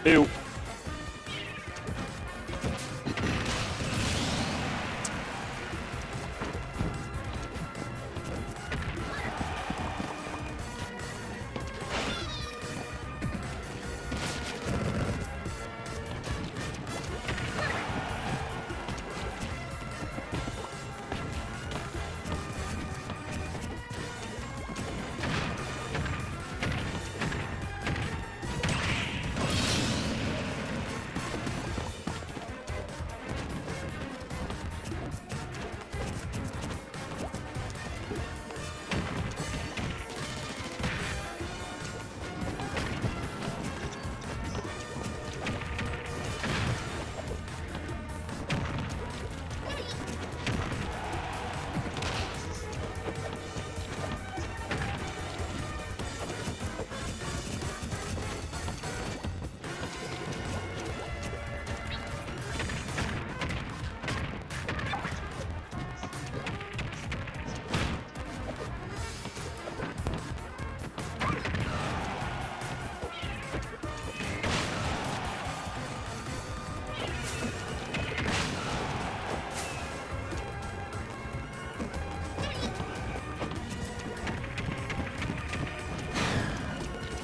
Ew.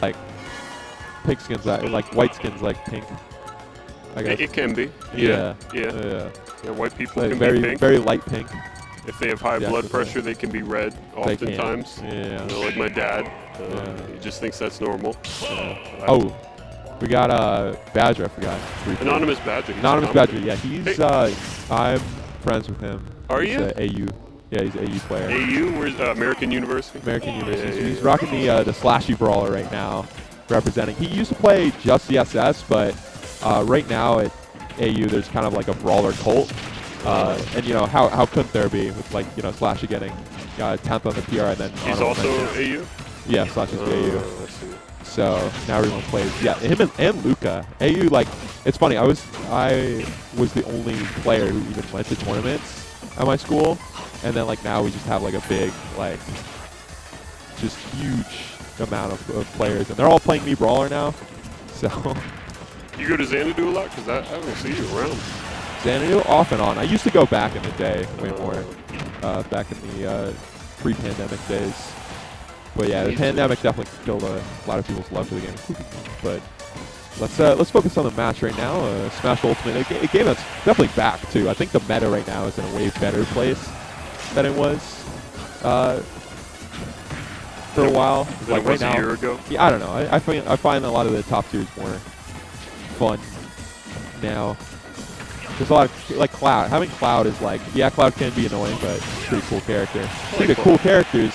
Like pink skins, like white skins, like pink. I guess. It can be. Yeah. Yeah, white people Like can very, be pink. very light pink. If they have high blood pressure, they can be red oftentimes. Yeah. You know, like my dad. He just thinks that's normal. Oh, we got Badger, I forgot. Anonymous Badger. Anonymous Badger, yeah. He's, I'm friends with him. Are he's you? AU. Yeah, he's an AU player. AU? Where's American University? American University. Yeah, He's rocking the SLASHY brawler right now, representing. He used to play just CSS, but right now at AU there's kind of like a brawler cult. And you know, how couldn't there be with like, you know, SLASHY getting 10th on the PR and then he's also AU? Yeah, SLASHY's AU. So now everyone plays. Yeah, him and Luca. AU, like, it's funny. I was the only player who even went to tournaments at my school, and then like now we just have like a big, like, just huge amount of players, and they're all playing me brawler now. So. You go to Xanadu a lot? Because I don't see you around. Xanadu, off and on. I used to go back in the day, way more, back in the pre-pandemic days. But yeah, the pandemic definitely killed a lot of people's love for the game. But let's focus on the match right now. Smash Ultimate, a game that's definitely back too. I think the meta right now is in a way better place than it was for a while. Like right now, a year ago. Yeah, I don't know. I find a lot of the top tiers more fun now. There's a lot of, like, Cloud. Having Cloud is like, yeah, Cloud can be annoying, but it's a pretty cool character. Speaking of cool characters,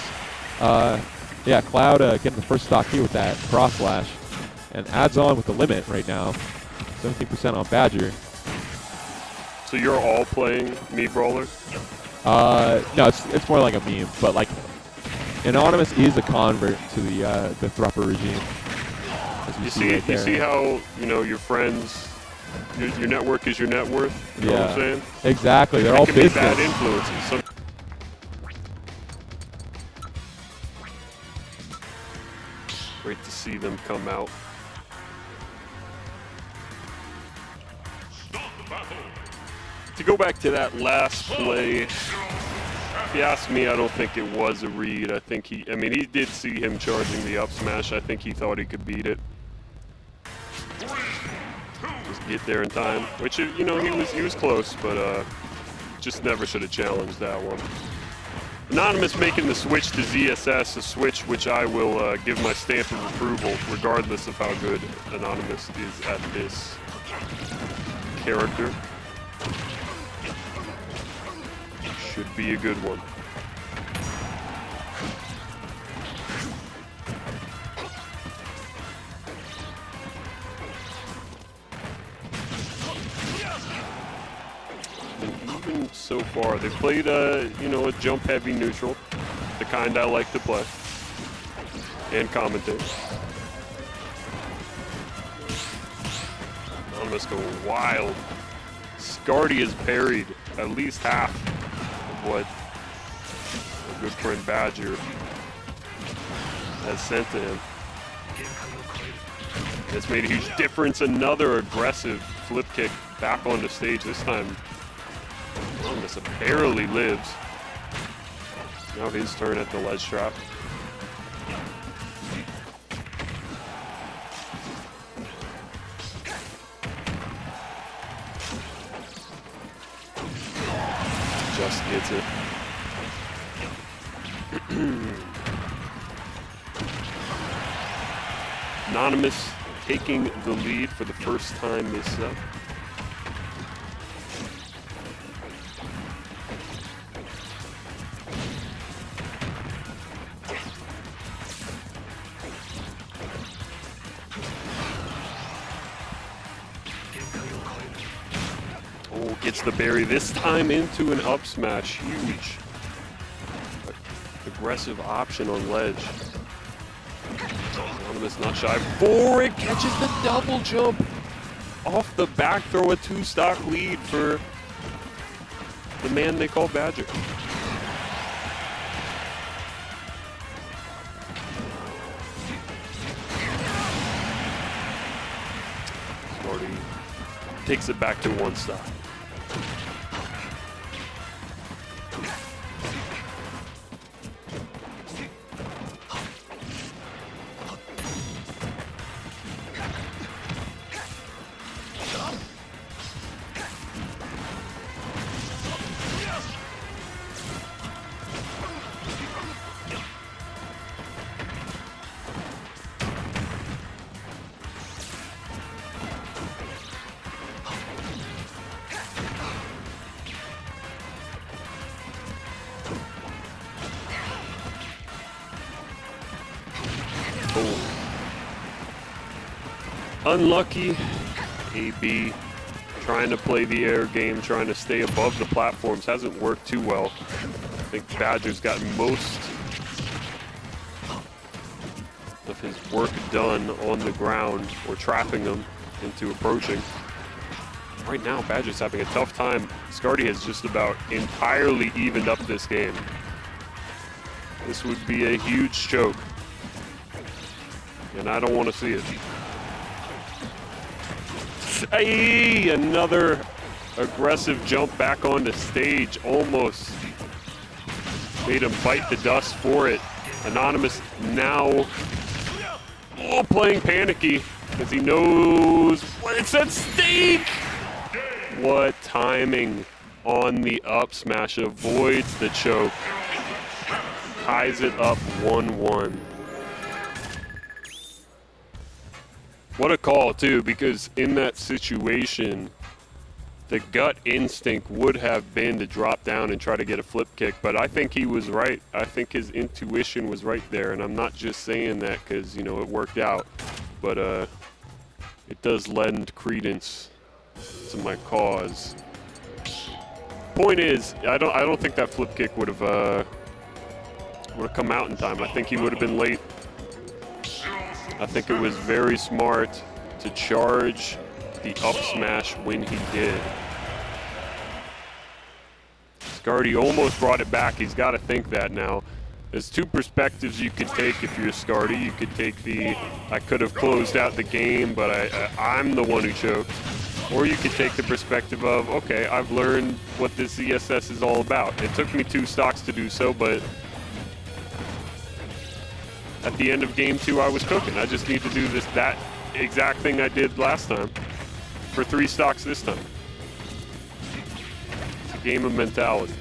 yeah, Cloud getting the first stock here with that cross slash, and adds on with the limit right now, 17% on Badger. So you're all playing me brawler? No, it's more like a meme, but like, Anonymous is a convert to the Thrupper regime. You see how, you know, your friends. Your network is your net worth. You know what I'm saying? Exactly. They're all business. Bad influences. So great to see them come out. To go back to that last play, if you ask me, I don't think it was a read. I think he did see him charging the up smash. I think he thought he could beat it. Get there in time, which, you know, he was close, but just never should have challenged that one. Anonymous making the switch to ZSS, a switch which I will give my stamp of approval, regardless of how good Anonymous is at this character. Should be a good one. Even so far, they've played you know, a jump-heavy neutral, the kind I like to play and commentate. Anonymous going wild. Scardy has parried at least half of what a good friend Badger has sent to him. It's made a huge difference. Another aggressive flip kick back onto stage. This time, Anonymous barely lives. Now his turn at the ledge trap. Just gets it. Anonymous taking the lead for the first time this set. Oh, gets the berry this time into an up smash. Huge. Aggressive option on ledge. Anonymous not shy. Forward catches the double jump. Off the back throw, a 2-stock lead for the man they call Badger. Smarty takes it back to 1 stock. Unlucky. AB trying to play the air game, trying to stay above the platforms. Hasn't worked too well. I think Badger's gotten most of his work done on the ground or trapping him into approaching. Right now, Badger's having a tough time. Scardy has just about entirely evened up this game. This would be a huge choke, and I don't want to see it. Hey, another aggressive jump back onto stage. Almost made him bite the dust for it. Anonymous now playing panicky because he knows what's at stake. What timing on the up smash. Avoids the choke. Ties it up 1-1. What a call, too, because in that situation, the gut instinct would have been to drop down and try to get a flip kick, but I think he was right. I think his intuition was right there, and I'm not just saying that because, you know, it worked out, but it does lend credence to my cause. Point is, I don't think that flip kick would have come out in time. I think he would have been late. I think it was very smart to charge the up smash when he did. Scardy almost brought it back. He's got to think that now. There's two perspectives you could take if you're Scardy. You could take the, I could have closed out the game, but I'm the one who choked. Or you could take the perspective of, okay, I've learned what this ESS is all about. It took me 2 stocks to do so, but at the end of game 2, I was cooking. I just need to do that exact thing I did last time for 3 stocks this time. It's a game of mentality.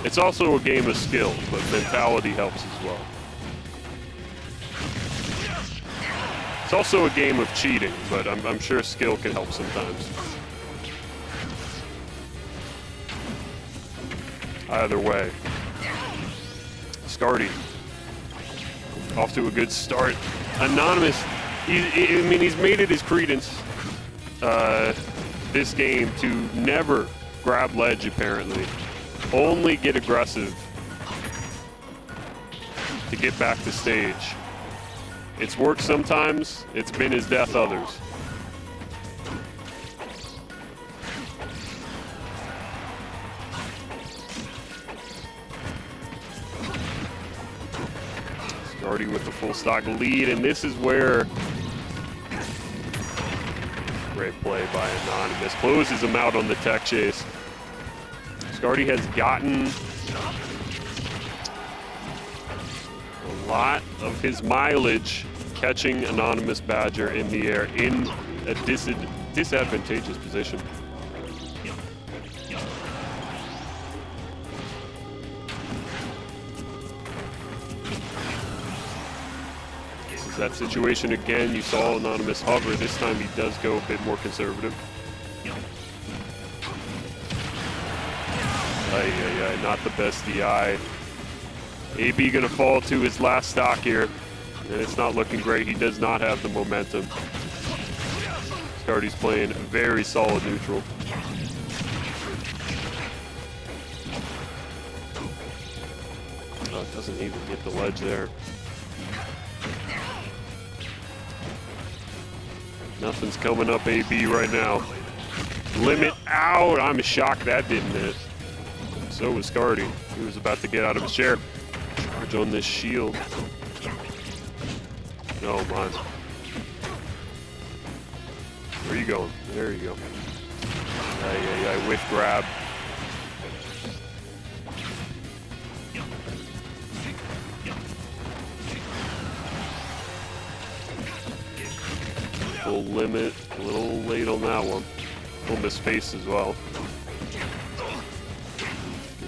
It's also a game of skill, but mentality helps as well. It's also a game of cheating, but I'm sure skill can help sometimes. Either way. Scardy off to a good start. Anonymous, he's made it his credence this game to never grab ledge, apparently. Only get aggressive to get back to stage. It's worked sometimes, it's been his death others. Scardy with the full stock lead, and this is where great play by Anonymous. Closes him out on the tech chase. Scardy has gotten a lot of his mileage catching Anonymous Badger in the air in a disadvantageous position. This is that situation again. You saw Anonymous hover. This time he does go a bit more conservative. Not the best DI. AB gonna fall to his last stock here, and it's not looking great. He does not have the momentum. Scardy's playing a very solid neutral. Oh, it doesn't even get the ledge there. Nothing's coming up AB right now. Limit out. I'm shocked that didn't hit. So was Scardy. He was about to get out of his chair. Charge on this shield. Oh my. Where are you going? There you go. Whiff grab. Full limit. A little late on that one. Full miss face as well.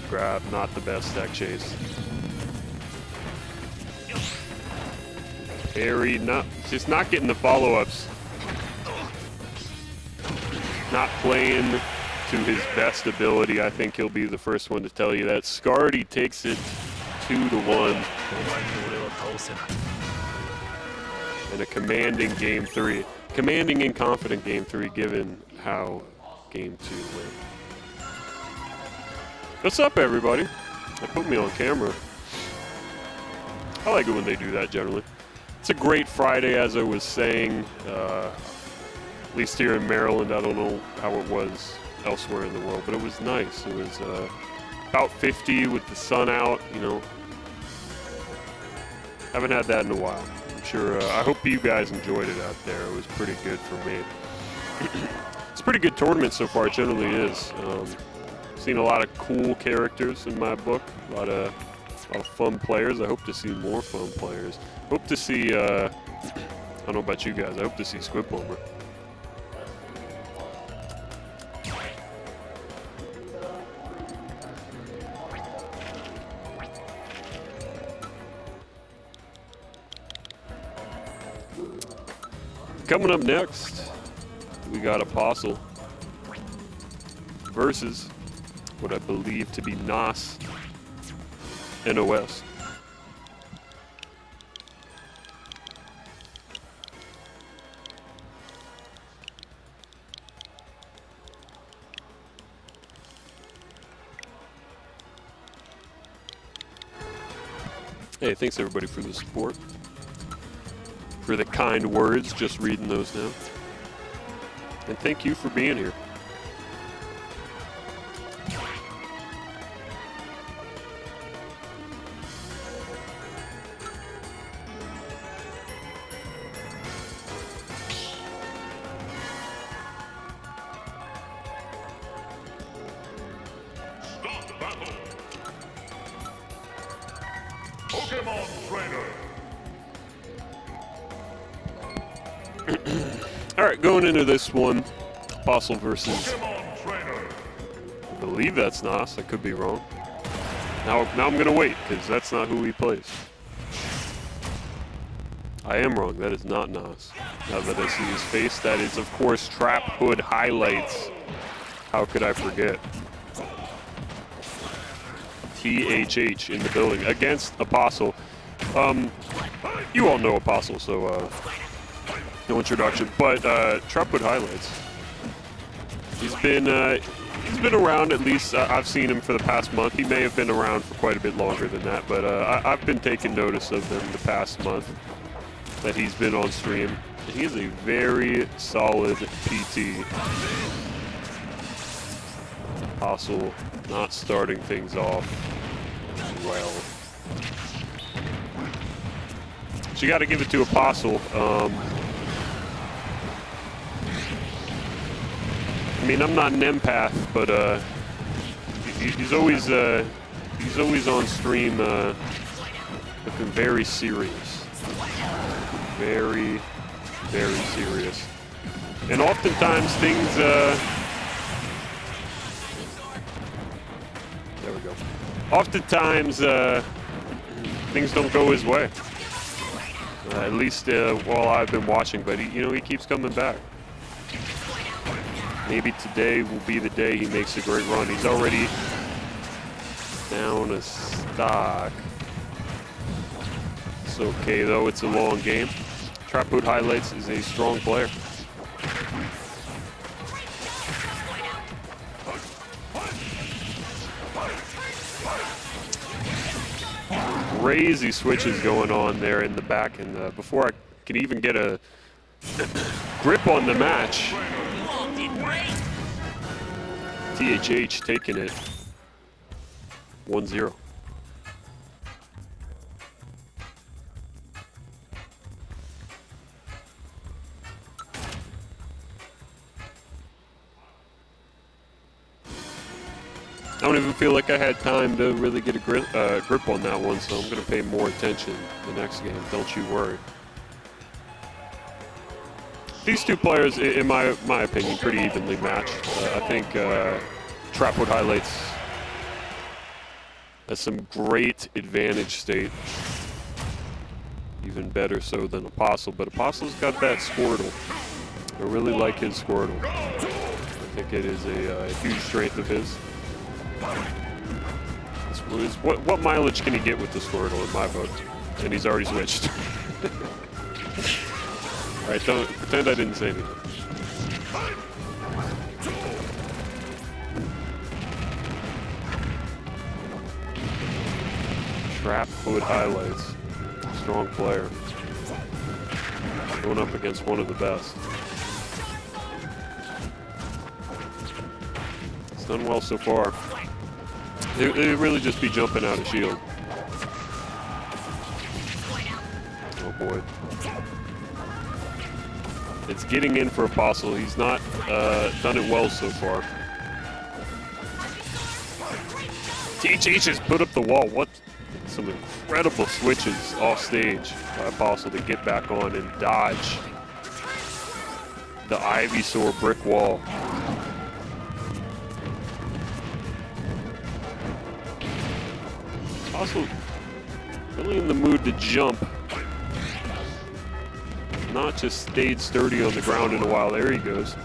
Grab, not the best tech chase. Just not getting the follow-ups. Not playing to his best ability. I think he'll be the first one to tell you that. Scardy takes it 2-1. In a commanding game 3. Commanding and confident game 3 given how game 2 went. What's up, everybody? They put me on camera. I like it when they do that generally. It's a great Friday, as I was saying. At least here in Maryland. I don't know how it was elsewhere in the world, but it was nice. It was about 50 with the sun out, you know. Haven't had that in a while. I'm sure, I hope you guys enjoyed it out there. It was pretty good for me. It's a pretty good tournament so far, it generally is. Seen a lot of cool characters in my book, a lot of fun players. I hope to see more fun players. Hope to see, I don't know about you guys, I hope to see Squid Bomber. Coming up next, we got Apostle versus what I believe to be NOS. Hey, thanks everybody for the support. For the kind words, just reading those now. And thank you for being here. Alright, going into this one, Apostle versus, I believe that's NOS, I could be wrong. Now I'm going to wait, because that's not who he plays. I am wrong, that is not NOS. Now that I see his face, that is of course Trap Hood Highlights. How could I forget? THH in the building against Apostle. You all know Apostle, so no introduction. But Trap Hood Highlights. He's been around, at least I've seen him for the past month. He may have been around for quite a bit longer than that, but I've been taking notice of him the past month that he's been on stream. And he is a very solid PT. Apostle not starting things off well. So you got to give it to Apostle. I mean, I'm not an empath, but he's always on stream looking very serious, very serious, and oftentimes things. There we go. Oftentimes things don't go his way. At least while I've been watching, but he keeps coming back. Maybe today will be the day he makes a great run. He's already down a stock. It's okay though, it's a long game. Trap Hood Highlights is a strong player. Crazy switches going on there in the back, and before I can even get a grip on the match, THH taking it 1-0. I don't even feel like I had time to really get a grip on that one, so I'm going to pay more attention the next game. Don't you worry. These two players, in my opinion, pretty evenly matched. I think Trapwood Highlights has some great advantage state. Even better so than Apostle, but Apostle's got that Squirtle. I really like his Squirtle. I think it is a huge strength of his. What mileage can he get with the Squirtle in my book? And he's already switched. Alright, don't pretend I didn't say anything. Trap Hood Highlights. Strong player. Going up against one of the best. It's done well so far. It really just be jumping out of shield. Oh boy. It's getting in for Apostle. He's not done it well so far. THH has put up the wall. What? Some incredible switches off stage by Apostle to get back on and dodge the Ivysaur brick wall. Also, really in the mood to jump. Not just stayed sturdy on the ground in a while. There he goes.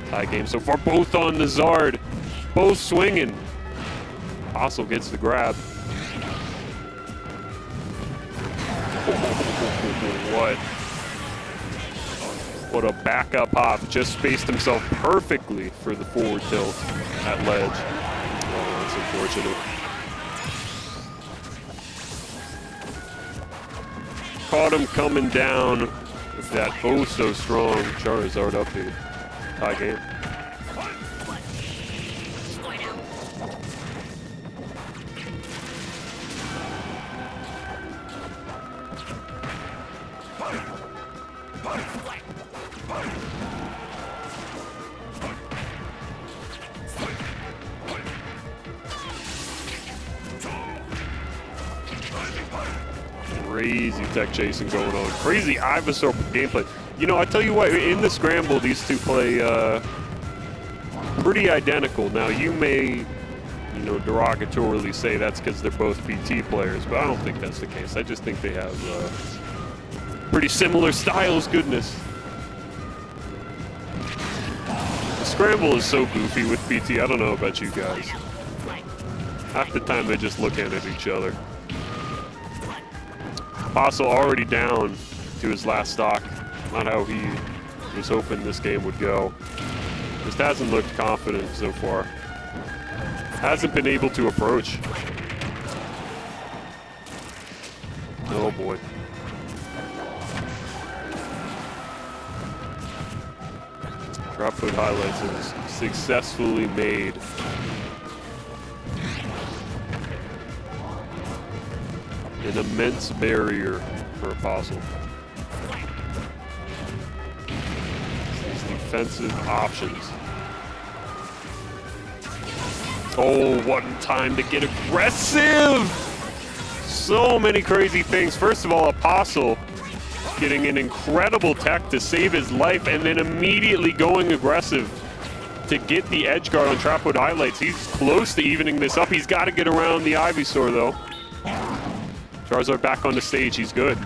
Tie game so far. Both on the Zard. Both swinging. Apostle gets the grab. What a backup hop. Just spaced himself perfectly for the forward tilt at ledge. Oh, that's unfortunate. Caught him coming down with that oh so strong Charizard up here. Tie game. Crazy tech chasing going on. Crazy Ivysaur gameplay. You know, I tell you what, in the scramble, these two play pretty identical. Now, you may, derogatorily say that's because they're both PT players, but I don't think that's the case. I just think they have pretty similar styles. Goodness. The scramble is so goofy with PT. I don't know about you guys. Half the time, they're just looking at each other. Apostle already down to his last stock. Not how he was hoping this game would go. Just hasn't looked confident so far. Hasn't been able to approach. Oh boy. Drop Hood Highlights has successfully made An immense barrier for Apostle. These defensive options. Oh, what time to get aggressive! So many crazy things. First of all, Apostle getting an incredible tech to save his life and then immediately going aggressive to get the edge guard on Trapwood Highlights. He's close to evening this up. He's got to get around the Ivysaur though. Charizard back on the stage. He's good.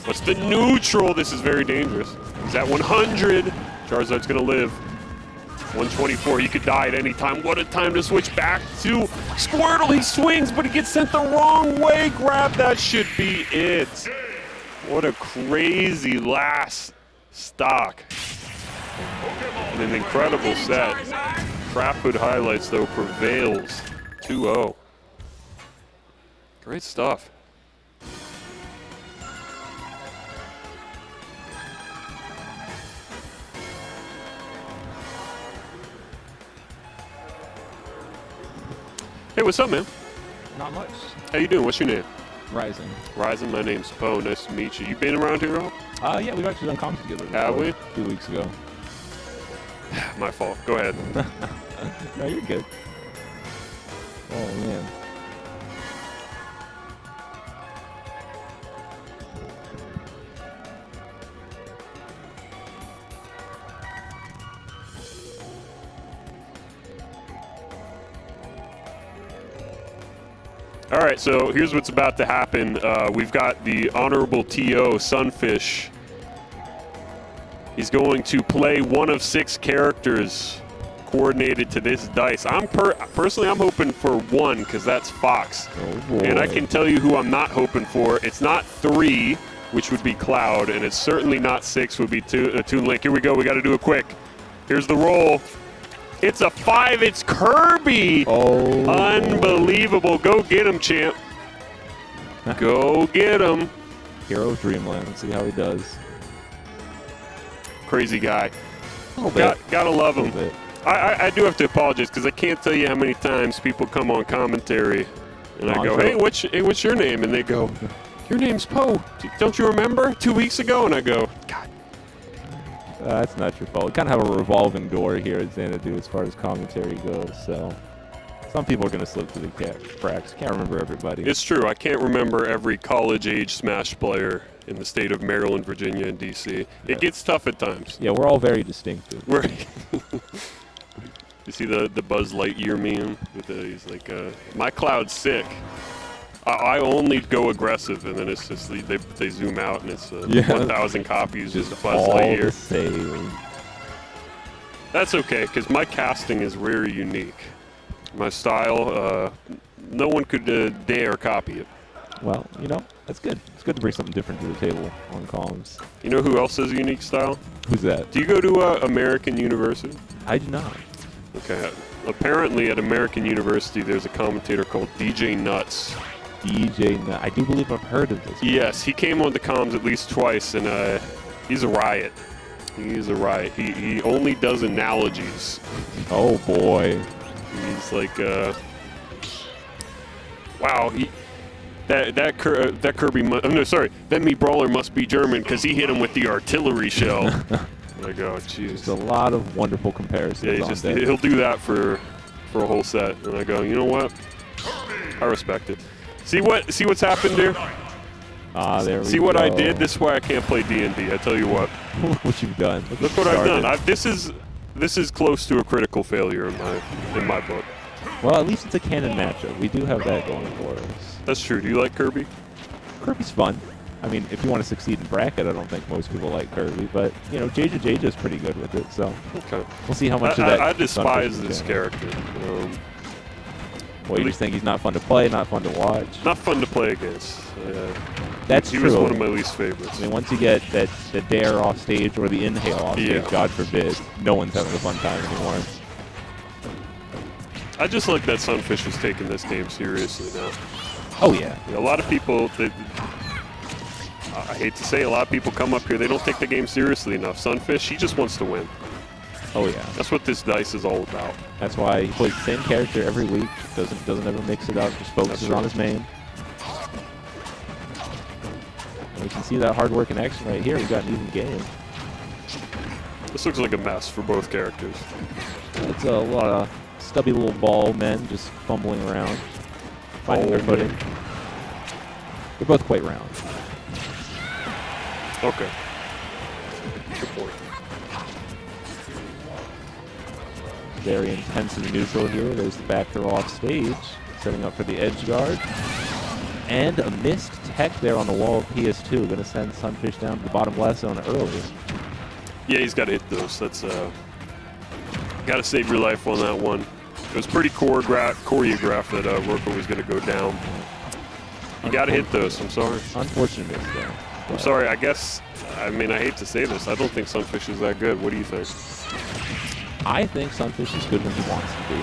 What's the neutral? This is very dangerous. He's at 100. Charizard's going to live. 124. He could die at any time. What a time to switch back to Squirtle. He swings, but he gets sent the wrong way. Grab that should be it. What a crazy last stock. And an incredible set. Trapwood Highlights, though, prevails 2-0. Great stuff. Hey, what's up, man? Not much. How you doing? What's your name? Rising. Rising, my name's Poe. Nice to meet you. You been around here at all? Yeah, we've actually done comms together. Have we? 2 weeks ago. My fault. Go ahead. No, you're good. Oh, man. All right, so here's what's about to happen. We've got the Honorable T.O. Sunfish. He's going to play one of 6 characters coordinated to this dice. Personally, I'm hoping for 1 because that's Fox. Oh, boy. And I can tell you who I'm not hoping for. It's not 3, which would be Cloud, and it's certainly not 6, would be Toon Link. Here we go. We got to do it quick. Here's the roll. It's a 5. It's Kirby. Oh. Unbelievable. Go get him, champ. Go get him. Hero of Dreamland. Let's see how he does. Crazy guy. Bit. Gotta love him. Bit. I do have to apologize because I can't tell you how many times people come on commentary and I go, hey, what's your name? And they go, your name's Poe. Don't you remember 2 weeks ago? And I go, God. That's not your fault. We kind of have a revolving door here at Xanadu as far as commentary goes, so some people are going to slip through the cracks. Can't remember everybody. It's true. I can't remember every college-age Smash player in the state of Maryland, Virginia, and D.C. It gets tough at times. Yeah, we're all very distinctive. You see the Buzz Lightyear meme? He's like, my Cloud's sick. I only go aggressive, and then it's just they zoom out, and it's 1,000 copies just Buzz Lightyear. The same. That's okay, because my casting is very unique. My style, no one could dare copy it. Well, you know, that's good. It's good to bring something different to the table on comms. You know who else has a unique style? Who's that? Do you go to American University? I do not. Okay. Apparently at American University, there's a commentator called DJ Nuts. DJ Nut. I do believe I've heard of this. Yes, he came on the comms at least twice, and he's a riot. He's a riot. He only does analogies. Oh, boy. He's like, wow, that Kirby, no, sorry, that Meat Brawler must be German because he hit him with the artillery shell. I go, jeez. Just a lot of wonderful comparisons. Yeah, he'll do that for a whole set, and I go, you know what? I respect it. See what's happened here? There we go. See what I did? This is why I can't play D&D. I tell you what. What you've done. Look what I've done. This is close to a critical failure in my book. Well, at least it's a canon matchup. We do have that going for us. That's true. Do you like Kirby? Kirby's fun. I mean, if you want to succeed in bracket, I don't think most people like Kirby, but you know, JJ is pretty good with it. So okay. We'll see how much of that. I despise this character. Well, you just think he's not fun to play, not fun to watch. Not fun to play against. That's true. He was one of my least favorites. I mean, once you get the dare off stage or the inhale off stage, God forbid, no one's having a fun time anymore. I just like that Sunfish is taking this game seriously now. Oh, yeah. A lot of people, I hate to say, a lot of people come up here, they don't take the game seriously enough. Sunfish, he just wants to win. Oh, yeah. That's what this dice is all about. That's why he plays the same character every week. Doesn't ever mix it up. Just focuses on his main. You can see that hard work in action right here. We got an even game. This looks like a mess for both characters. It's a lot of stubby little ball men just fumbling around, finding their footing. They're both quite round. Okay. Good point. Very intense and neutral here. There's the back throw off stage, setting up for the edge guard. And a missed tech there on the wall of PS2. Going to send Sunfish down to the bottom left zone early. Yeah, he's got to hit those. That's got to save your life on that one. It was pretty choreographed that Rocco was going to go down. You got to hit those. I'm sorry. Unfortunate miss there. I'm sorry. I guess. I mean, I hate to say this. I don't think Sunfish is that good. What do you think? I think Sunfish is good when he wants to be.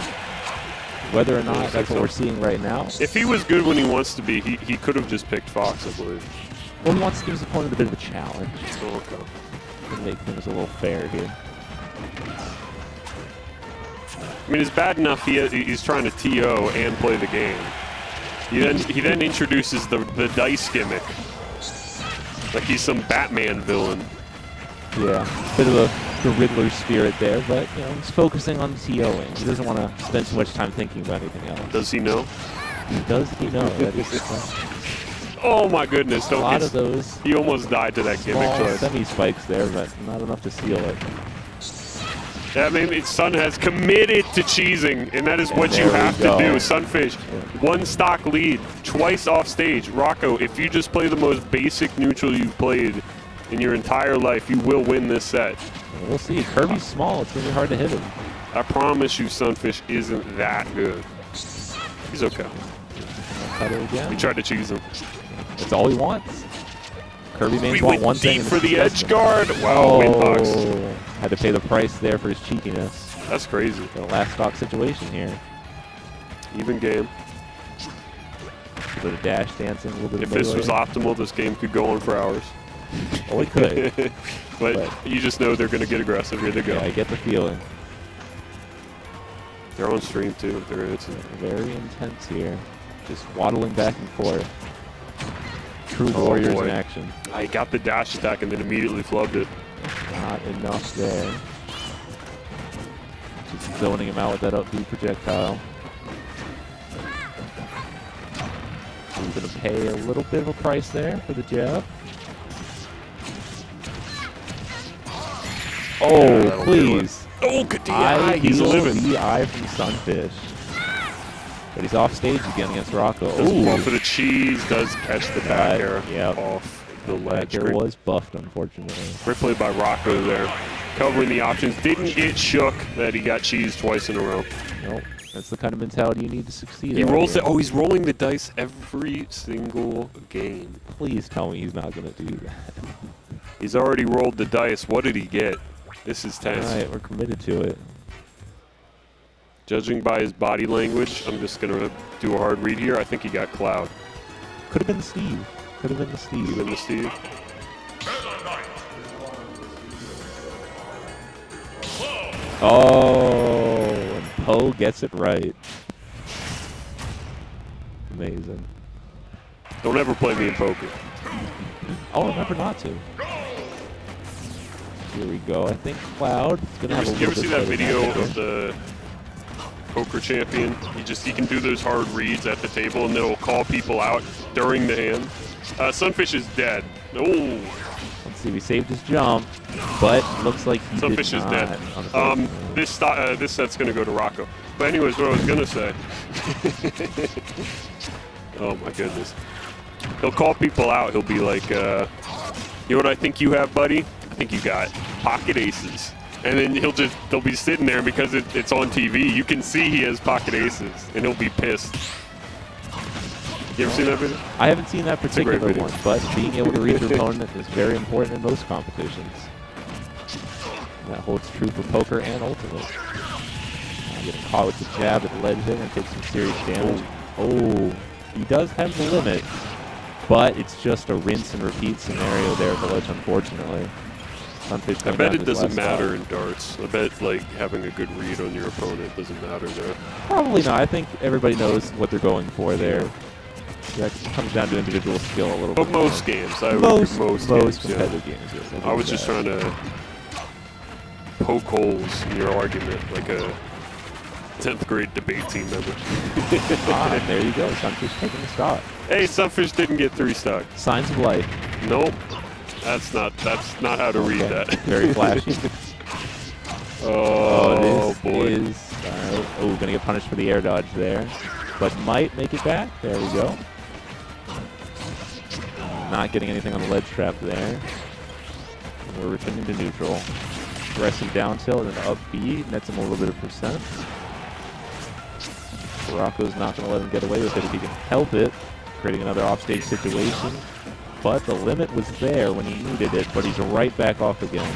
Whether or not that's what we're seeing right now. If he was good when he wants to be, he could have just picked Fox, I believe. Well, he wants to give his opponent a bit of a challenge. Oh, okay. To make things a little fair here. I mean, it's bad enough he's trying to TO and play the game. He then introduces the dice gimmick. Like he's some Batman villain. Yeah, bit of the Riddler spirit there, but you know, he's focusing on TOing. He doesn't want to spend too much time thinking about anything else. Does he know? Does he know? That is oh my goodness! a lot of those. He almost died to that gimmick Small choice. semi-spikes there, but not enough to seal it. Yeah, I mean, Sun has committed to cheesing, and that is what you there we have to go. do. Sunfish, one stock lead, twice off stage. Rocco, if you just play the most basic neutral you've played in your entire life, you will win this set. We'll see. Kirby's small. It's going to be hard to hit him. I promise you, Sunfish isn't that good. He's okay. Cut it again. We tried to cheese him. That's all he wants. Kirby We mains want went one thing. deep and for it's the to edge test him. guard. Wow, windbox. Oh, had to pay the price there for his cheekiness. That's crazy. The last stock situation here. Even game. A bit of dash dancing, a little bit If of this was melee. optimal, this game could go on for hours. Oh, it could. but you just know they're going to get aggressive. Here they go. Yeah, I get the feeling. They're on stream, too. It's Very intense here. Just waddling back and forth. True Oh, warriors boy. in action. I got the dash attack and then immediately flubbed it. Not enough there. Just zoning him out with that up B projectile. He's going to pay a little bit of a price there for the jab. Oh, that'll do please. Oh, good DI. He's living. DI from Sunfish. But he's off stage again against Rocco. Does Ooh. bump for the cheese, does catch the back air Yep. off the Back ledge. air Great, was buffed, unfortunately. great play by Rocco there. Covering the options. Didn't get shook that he got cheese twice in a row. Nope. That's the kind of mentality you need to succeed. He out rolls here. it. Oh, he's rolling the dice every single game. Please tell me he's not going to do that. He's already rolled the dice. What did he get? This is tense. All right, we're committed to it. Judging by his body language, I'm just going to do a hard read here. I think he got Cloud. Could have been Steve. Could have been the Steve. Even the Steve. Oh, and Poe gets it right. Amazing. Don't ever play me in poker. I'll remember not to. Here we go. I think Cloud is going to have a You ever little see bit that better video matchup of here. the poker champion? He can do those hard reads at the table, and they'll call people out during the hand. Sunfish is dead. Oh, Let's see. We saved his jump, but looks like he Sunfish did is not. dead. Unfortunately. This set's gonna go to Rocco. But anyways, what I was gonna say. Oh my goodness. He'll call people out. He'll be like, you know what I think you have, buddy? I think you got pocket aces. And then they'll be sitting there because it's on TV. You can see he has pocket aces, and he'll be pissed. You ever seen that video? I haven't seen that a great particular video. one, but being able to read your opponent is very important in most competitions. That holds true for poker and ultimate. Getting caught with the jab at the ledge there and take some serious damage. Oh, he does have the limit, but it's just a rinse and repeat scenario there at the ledge, unfortunately. Sunfish I coming bet down it to his doesn't last matter stock. in darts. I bet like having a good read on your opponent doesn't matter there. Probably not. I think everybody knows what they're going for there. That comes down to individual skill a little But bit. most games, I would Most most games, yeah. competitive games. Yes, I was just trying to poke holes in your argument like a 10th grade debate team member. There you go. Sunfish taking a shot. Hey, Sunfish didn't get 3 stock. Signs of life. Nope. That's not how to read that. Very flashy. Oh, this boy. is... gonna get punished for the air dodge there. But might make it back. There we go. Not getting anything on the ledge trap there. We're returning to neutral. Aggressive down tilt and up B. Nets him a little bit of percent. Rocco's not going to let him get away with it if he can help it. Creating another offstage situation. But the limit was there when he needed it, but he's right back off again.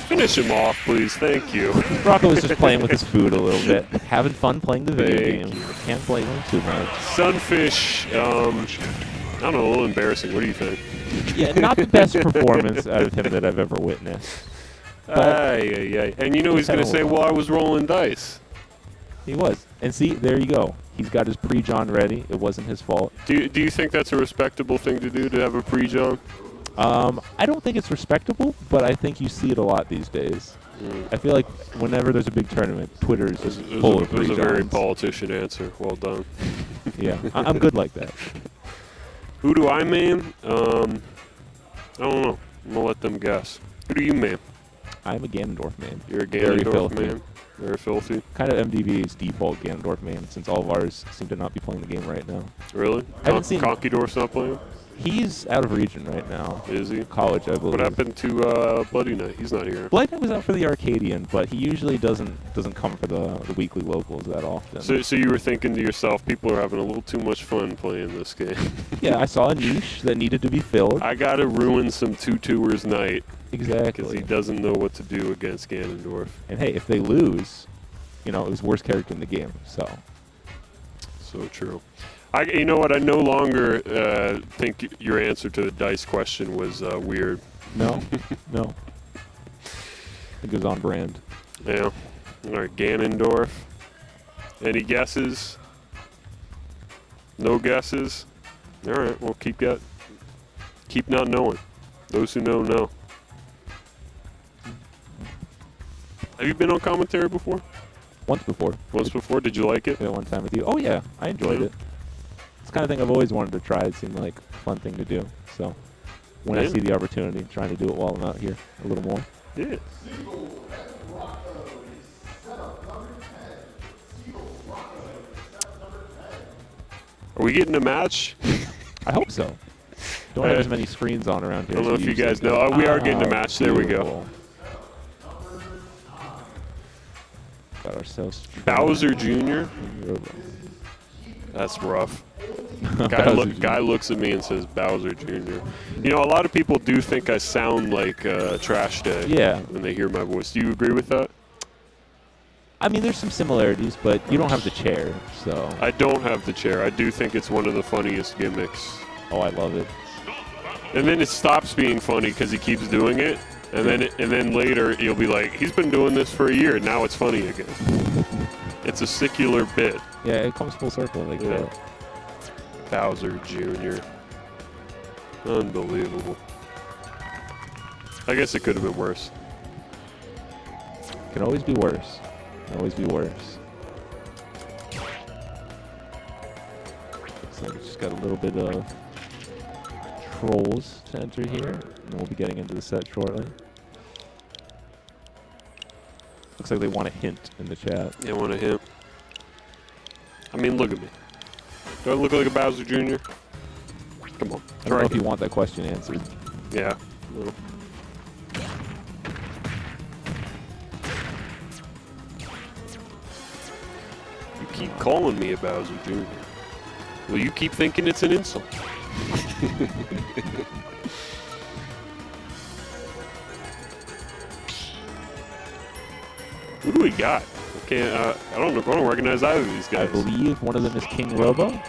Finish him off, please. Thank you. Rocco was just playing with his food a little bit. Having fun playing the video game. Can't play him too much. Sunfish, I don't know, a little embarrassing. What do you think? Yeah, not the best performance out of him that I've ever witnessed. And you know he's going to say, well, I was rolling dice. He was. And see, there you go. He's got his pre-John ready. It wasn't his fault. Do you think that's a respectable thing to do, to have a pre-John? I don't think it's respectable, but I think you see it a lot these days. I feel like whenever there's a big tournament, Twitter is just full of pre-Johns. It was a very politician answer. Well done. Yeah, I'm good like that. Who do I main? I don't know. I'm going to let them guess. Who do you main? I'm a Ganondorf man. You're a Very Ganondorf filthy. man? Very filthy. Kind of MDV's default Ganondorf man, since all of ours seem to not be playing the game right now. Really? I haven't seen- Conquidorf's not playing? He's out of region right now. Is he? College, I believe. What happened to Bloody Knight? He's not here. Bloody Knight was out for the Arcadian, but he usually doesn't come for the weekly locals that often. So you were thinking to yourself, people are having a little too much fun playing this game. Yeah, I saw a niche that needed to be filled. I gotta ruin some 2-2'er's night because Exactly. he doesn't know what to do against Ganondorf. And hey, if they lose, it was worst character in the game. So So true. You know what? I no longer think your answer to the dice question was weird. no, no. I think it was on brand. Yeah. All right, Ganondorf. Any guesses? No guesses? All right, well, keep not knowing. Those who know, know. Have you been on commentary before? Once before. Once before? Did you like it? Did it one time with you. Oh yeah, I enjoyed Yeah. it. It's the kind of thing I've always wanted to try. It seemed like a fun thing to do. So when I Yeah. see the opportunity, trying to do it while I'm out here a little more. Yeah. Are we getting a match? I hope so. Don't have as many screens on around here. I don't know as if you usually guys do. know. We are getting a match. There we go. Beautiful. Got ourselves Bowser Jr.? That's rough. Guy looks at me and says Bowser Jr. You know, a lot of people do think I sound like Trash Day when they hear my voice. Do you agree with that? I mean, there's some similarities, but you don't have the chair, so. I don't have the chair. I do think it's one of the funniest gimmicks. Oh, I love it. And then it stops being funny because he keeps doing it. And then later you'll be like, he's been doing this for a year. Now it's funny again. It's a secular bit. Yeah, it comes full circle like that. Bowser Jr. Unbelievable. I guess it could have been worse. Can always be worse. Can always be worse. Looks like it's just got a little bit of trolls to enter here, and we'll be getting into the set shortly. Looks like they want a hint in the chat. They want a hint. I mean, look at me. Do I look like a Bowser Jr.? Come on. I don't know if you want that question answered. Yeah. Well. You keep calling me a Bowser Jr. Well, you keep thinking it's an insult. Who do we got? I don't recognize either of these guys. I believe one of them is King Robo.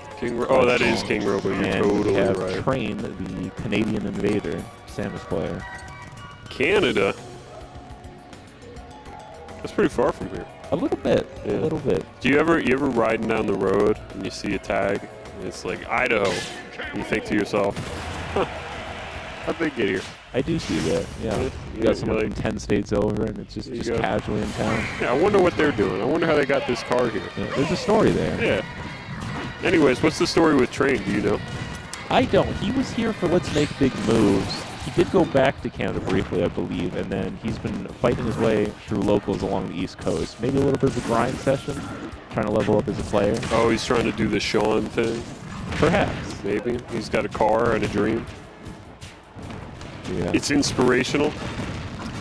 Oh, that is King Robo. You're And totally we have right. Train, the Canadian invader, Samus player. Canada. That's pretty far from here. A little bit. Yeah. A little bit. Do you ever riding down the road and you see a tag and it's like Idaho, and you think to yourself, huh, how'd they get here? I do see that. Yeah. Yeah, You got someone like- from 10 states over, and it's just go. casually in town. Yeah, I wonder what they're doing. I wonder how they got this car here. Yeah, there's a story there. Yeah. Anyways, what's the story with Train? Do you know? I don't. He was here for Let's Make Big Moves. He did go back to Canada briefly, I believe, and then he's been fighting his way through locals along the East Coast. Maybe a little bit of a grind session, trying to level up as a player. Oh, he's trying to do the Sean thing. Perhaps. Maybe he's got a car and a dream. Yeah. It's inspirational.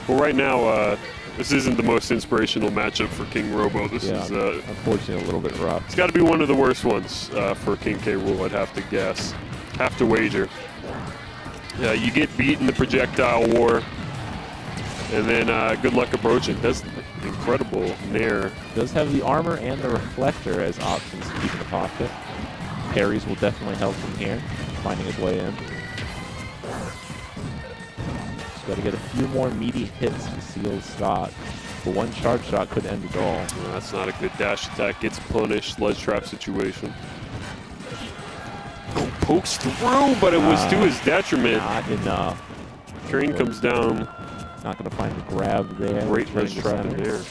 Well, right now, this isn't the most inspirational matchup for King Robo. This Yeah, is unfortunately a little bit rough. it's got to be one of the worst ones for King K. Rool, I'd have to guess. Have to wager. You get beat in the projectile war, and then good luck approaching. That's incredible nair. Does have the armor and the reflector as options to keep in the pocket. Parries will definitely help from here, finding his way in. Just got to get a few more meaty hits to seal the stock. But one charge shot could end it all. That's not a good dash attack. Gets punished. Ledge trap situation. Oh, pokes through, but it was to his detriment. Not enough. Train comes down. Not going to find the grab there. Great Turning ledge to trap in center. there.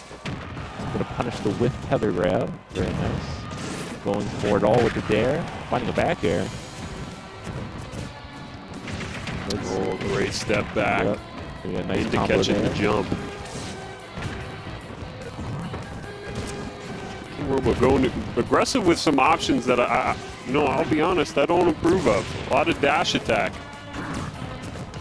Going to punish the whiff tether grab. Very nice. Going for it all with the dare. Finding a back air. Oh, great step back. Yep. We got a nice Into combo catching the there. jump. King Robo going aggressive with some options that I'll be honest, I don't approve of. A lot of dash attack.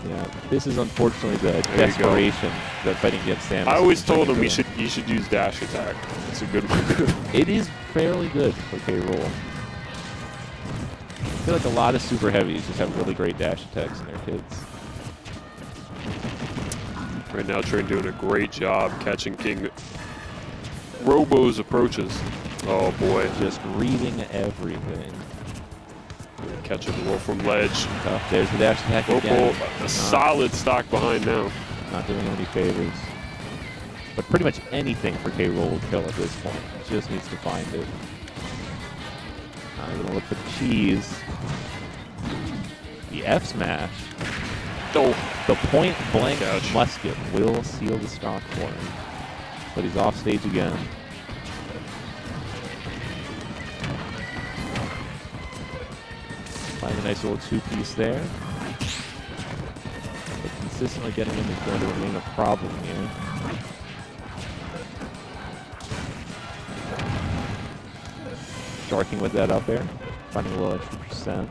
Yeah, this is unfortunately the you go. desperation that fighting against Samus. I always is told bringing him to he should use dash attack. It's a good one. It is fairly good for K-Rool. I feel like a lot of super heavies just have really great dash attacks in their kids. Right now, Train doing a great job catching King Robo's approaches. Oh boy, Just reading everything. catching the roll from ledge. Tough. There's the dash attack Robo, again. a solid stock behind now. Not doing him any favors. But pretty much anything for K-Rool will kill at this point. He just needs to find it. I'm gonna look for the cheese. The F smash. Oh, The point blank Ouch. musket will seal the stock for him. But he's off stage again. Find a nice little two-piece there. But consistently getting him is going to remain a problem here. Sharking with that up there. Finding a little extra percent.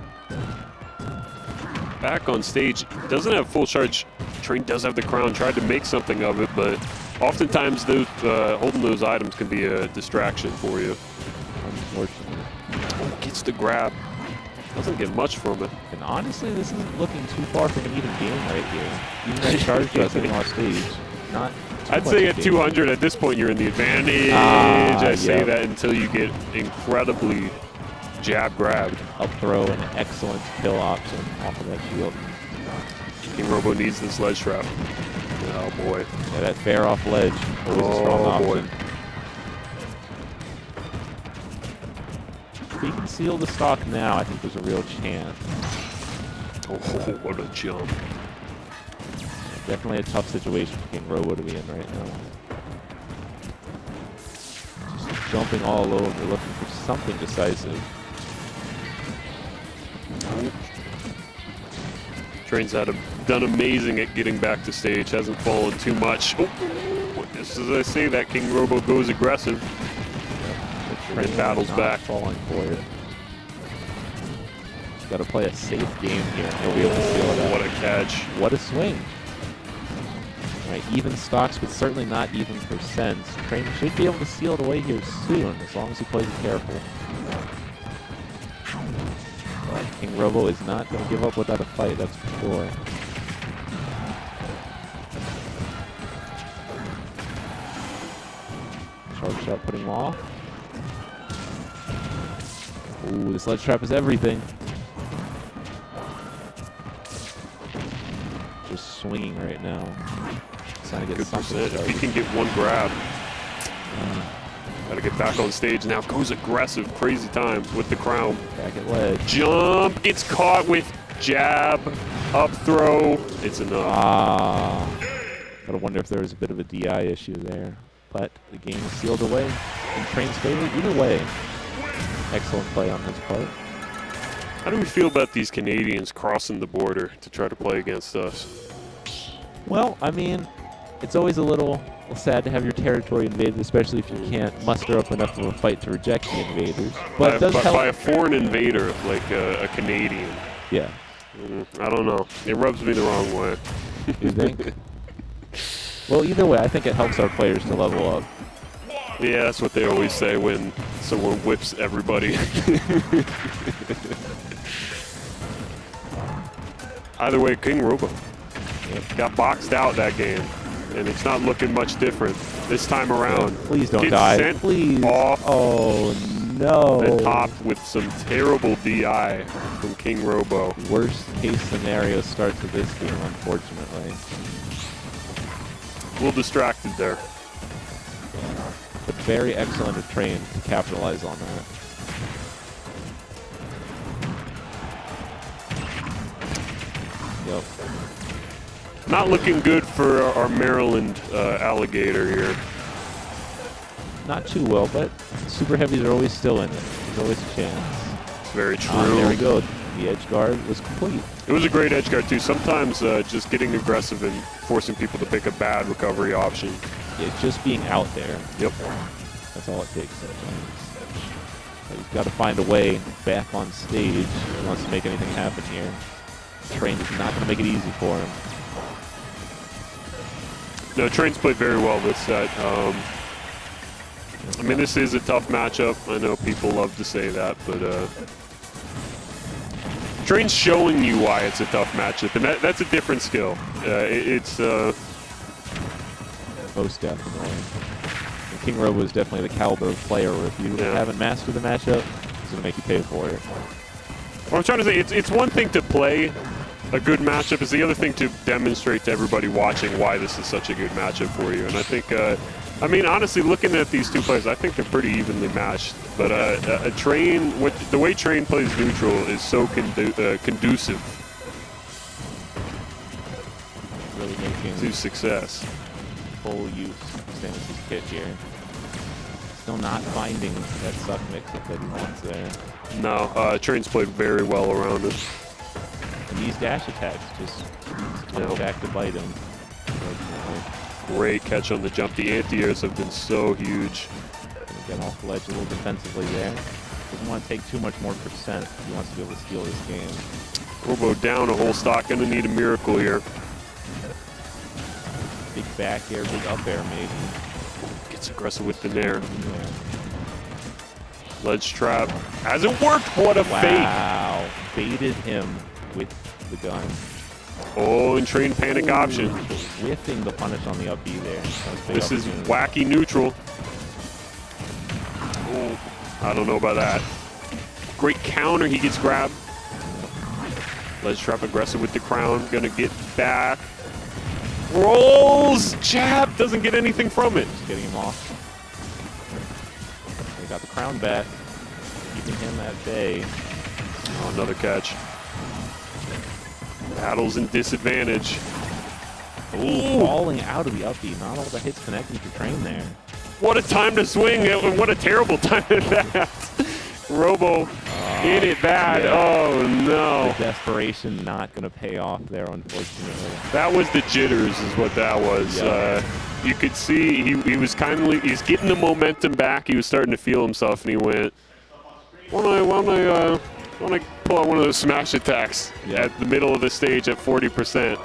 back on stage. Doesn't have full charge. Train does have the crown. Tried to make something of it, but oftentimes those holding those items can be a distraction for you. Unfortunately. Oh, gets the grab. Doesn't get much from it. And honestly, this isn't looking too far from an even game right here. Even that charge does hitting off stage. Not too I'd much say of at a game. 200 at this point you're in the advantage. I say yep. that until you get incredibly jab grabbed. Up throw, an excellent kill option off of that shield. King Robo needs this ledge trap. Oh boy. Yeah, that fair off ledge was a strong Oh, boy. option. If he can seal the stock now, I think there's a real chance. Oh, what a jump. Definitely a tough situation for King Robo to be in right now. Just jumping all over, looking for something decisive. Train's done amazing at getting back to stage. Hasn't fallen too much. Oh, just as I say that, King Robo goes aggressive. Train battles not back. falling for it. Got to play a safe game here. He'll be able to seal it out. What a catch. What a swing. Right, even stocks, but certainly not even percents. Train should be able to seal it away here soon, as long as he plays it careful. But King Robo is not going to give up without a fight, that's for sure. Charge shot putting him off. Ooh, this ledge trap is everything. Just swinging right now. Trying to get Good something percent. If he started. can get one grab. Gotta get back on stage now. Goes aggressive, crazy time with the crown. Back at ledge. Jump, gets caught with jab, up throw. It's enough. Ah. Gotta wonder if there was a bit of a DI issue there. But the game is sealed away in Train's favor. Either way, excellent play on his part. How do we feel about these Canadians crossing the border to try to play against us? Well, I mean, it's always a little sad to have your territory invaded, especially if you can't muster up enough of a fight to reject the invaders. But it does help. By a foreign invader, like a Canadian. Yeah. I don't know. It rubs me the wrong way. You think? Well, either way, I think it helps our players to level up. Yeah, that's what they always say when someone whips everybody. Either way, King Robo got boxed out that game, and it's not looking much different this time around. Please don't Gets die. Sent Please. off. Oh, no. And popped with some terrible DI from King Robo. Worst case scenario start to this game, unfortunately. A little distracted there. But very excellent of Train to capitalize on that. Yep. Not looking good for our Maryland alligator here. Not too well, but super heavies are always still in it. There's always a chance. It's very true. There we go. The edge guard was complete. It was a great edge guard too. Sometimes just getting aggressive and forcing people to pick a bad recovery option. Yeah, just being out there. Yep. That's all it takes sometimes. So he's got to find a way back on stage if he wants to make anything happen here. Train is not going to make it easy for him. No, Train's played very well this set. I mean, this is a tough matchup. I know people love to say that, but Train's showing you why it's a tough matchup, and that's a different skill. It's most definitely. And King Robo is definitely the caliber of player where if you haven't mastered the matchup, it's going to make you pay for it. What I'm trying to say, it's one thing to play a good matchup, it's the other thing to demonstrate to everybody watching why this is such a good matchup for you. And I think, I mean, honestly, looking at these two players, I think they're pretty evenly matched. But Train, the way Train plays neutral is so conducive Really making to success. Full use of Stannis' kit here. Still not finding that suck mix-up that he wants there. No, Train's played very well around it. And these dash attacks just come back to bite him. Great catch on the jump. The anti-airs have been so huge. Gonna get off the ledge a little defensively there. Doesn't want to take too much more percent if he wants to be able to steal this game. Robo down a whole stock. Gonna need a miracle here. Big back air, big up air maybe. Gets aggressive with the nair. Yeah. Ledge trap. Hasn't worked. What a fake. Wow. Baited him with the gun. Oh, and Train panic option. Whiffing the punish on the up B there. This is wacky neutral. Oh, I don't know about that. Great counter. He gets grabbed. Ledge trap aggressive with the crown. Gonna get back. Rolls. Jab. Doesn't get anything from it. Just getting him off. They got the crown back. Keeping him at bay. Oh, another catch. Battles in disadvantage. Ooh, falling out of the up B. Not all the hits connecting to Train there. What a time to swing. What a terrible time at that. Robo in it bad. Yeah. Oh, no. The desperation not going to pay off there, unfortunately. That was the jitters is what that was. Yeah. You could see he was he's getting the momentum back. He was starting to feel himself, and he went, why don't I pull out one of those smash attacks at the middle of the stage at 40%?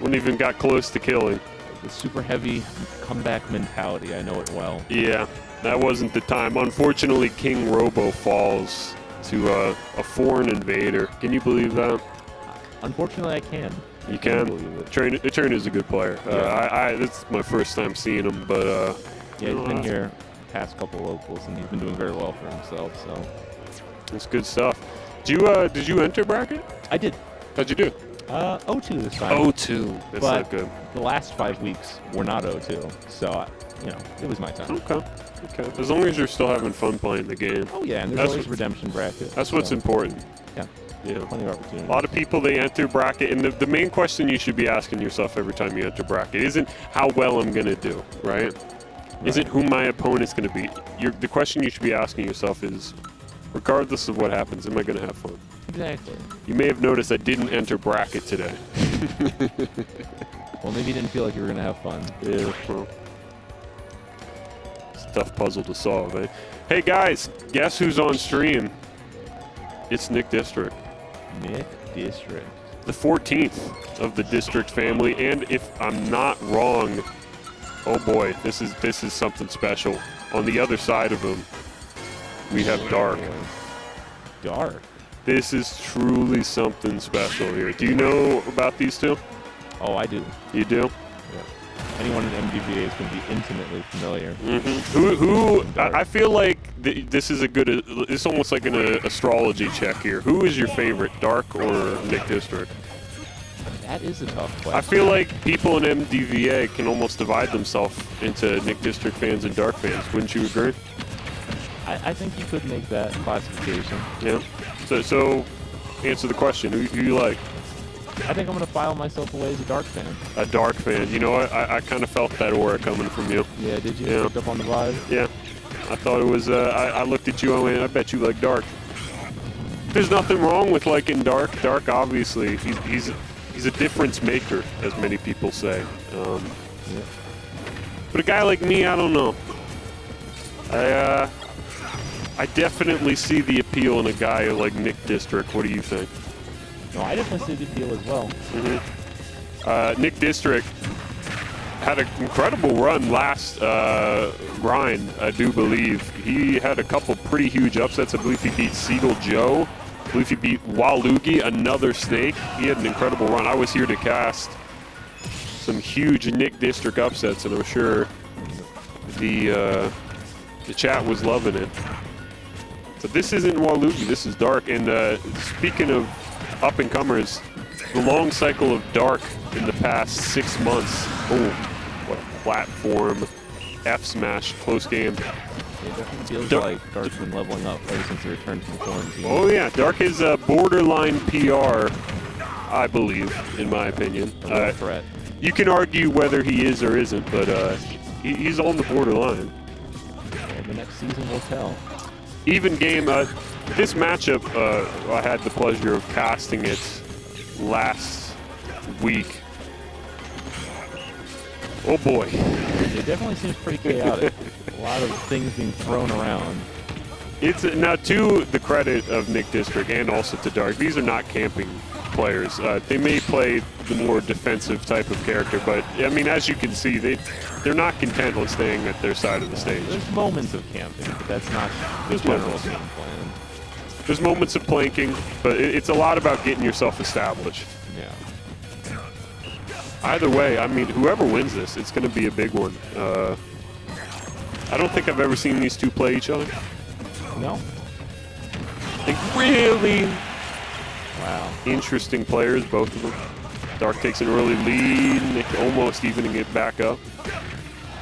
Wouldn't even got close to killing. The super heavy comeback mentality, I know it well. Yeah, that wasn't the time. Unfortunately, King Robo falls to a foreign invader. Can you believe that? Unfortunately, I can. You can? Believe it. Train is a good player. This is my first time seeing him, but yeah, he's been here past couple locals, and he's been doing very well for himself. So it's good stuff. Did you enter bracket? I did. How'd you do? 0-2 this time. 0-2. That's but not good. the last 5 weeks were not 0-2. So, you know, it was my time. Okay. Okay. As long as you're still having fun playing the game. Oh, yeah, and there's always redemption bracket. That's what's important. Yeah. Yeah. Plenty of opportunity. A lot of people, they enter bracket, and the main question you should be asking yourself every time you enter bracket isn't how well I'm going to do, right? Isn't who my opponent's going to be. The question you should be asking yourself is, regardless of what happens, am I going to have fun? Exactly. You may have noticed I didn't enter bracket today. Well, maybe you didn't feel like you were going to have fun. Yeah, well, it's a tough puzzle to solve, eh? Hey guys, guess who's on stream? It's NickDistrict. NickDistrict. The 14th of the District family, and if I'm not wrong, oh boy, this is something special. On the other side of him, we have Dark. Dark. This is truly something special here. Do you know about these two? Oh, I do. You do? Yeah. Anyone in MDVA is going to be intimately familiar. Mm-hmm. I feel like this is a good, it's almost like an astrology check here. Who is your favorite, Dark or NickDistrict? That is a tough question. I feel like people in MDVA can almost divide themselves into NickDistrict fans and Dark fans. Wouldn't you agree? I think you could make that classification. Yeah. So answer the question. Who you like? I think I'm going to file myself away as a Dark fan. A Dark fan. You know what? I kind of felt that aura coming from you. Yeah, did you? Yeah. Picked up on the vibe? Yeah. I thought it was, I looked at you and went, I bet you like Dark. There's nothing wrong with liking Dark. Dark, obviously, he's a difference maker, as many people say. Yeah. But a guy like me, I don't know. I definitely see the appeal in a guy like NickDistrict. What do you think? No, I definitely see the appeal as well. NickDistrict had an incredible run last grind, I do believe. He had a couple pretty huge upsets. I believe he beat Seagull Joe. I believe he beat Waluigi, another snake. He had an incredible run. I was here to cast some huge NickDistrict upsets, and I'm sure the chat was loving it. So this isn't Waluigi, this is Dark. And speaking of up-and-comers, the long cycle of Dark in the past 6 months. Oh, what a platform. F-smash, close game. It definitely feels like Dark's been leveling up ever since he returned from quarantine. Oh yeah, Dark is a borderline PR, I believe, in my opinion. A threat. You can argue whether he is or isn't, but he's on the borderline. And the next season will tell. Even game, this matchup, I had the pleasure of casting it last week. Oh boy. It definitely seems pretty chaotic. A lot of things being thrown around. It's now to the credit of NickDistrict and also to Dark. These are not camping players. They may play the more defensive type of character, but I mean, as you can see, they're not content with staying at their side of the stage. There's moments of camping, but that's not the general game plan. There's moments of planking, but it's a lot about getting yourself established. Yeah. Either way, I mean, whoever wins this, it's going to be a big one. I don't think I've ever seen these two play each other. No? Like, really Wow. interesting players, both of them. Dark takes an early lead, Nick almost evening it back up.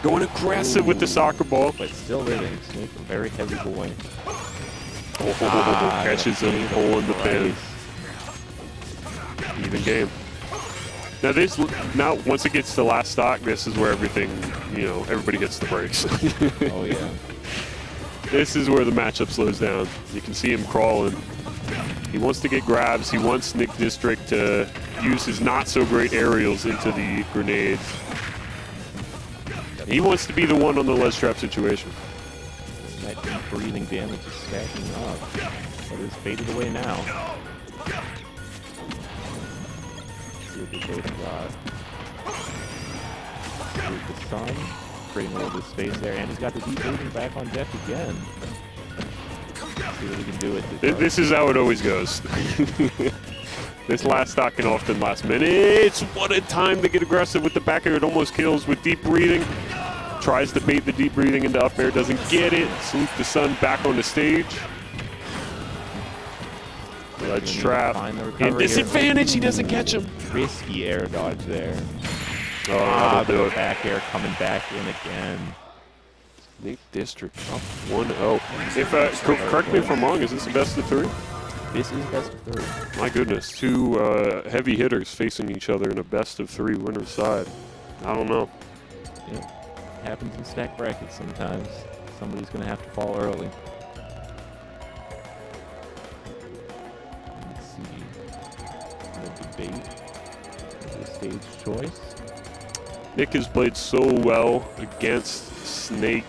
Going aggressive with the soccer ball. But still living. Snake, a very heavy boy. Catches him, hole in the pin. Even game. Now once it gets to last stock, this is where everything, everybody hits the brakes. Oh yeah. This is where the matchup slows down. You can see him crawling. He wants to get grabs. He wants NickDistrict to use his not-so-great aerials into the grenades. He wants to be the one on the ledge trap situation. That deep breathing damage is stacking up. But it's faded away now. See what they both got. Here's the sun, creating a little bit of space there, and he's got the deep breathing back on deck again. See what he can do with it. This is how it always goes. This last stock can often last minutes. What a time to get aggressive with the back air. It almost kills with deep breathing. Tries to bait the deep breathing into up air. Doesn't get it. Salute the sun back on the stage. Ledge trap. Find the And recovery disadvantage, he doesn't catch him. here. Risky air dodge there. Oh, that'll do it. Back air coming back in again. Nick District up 1-0. If correct me if I'm wrong, is this the best of 3? This is best of 3. My goodness, 2 heavy hitters facing each other in a best of 3 winner's side. I don't know. Yeah. Happens in stack brackets sometimes. Somebody's going to have to fall early. Let's see. No debate. There's a stage choice. Nick has played so well against Snake.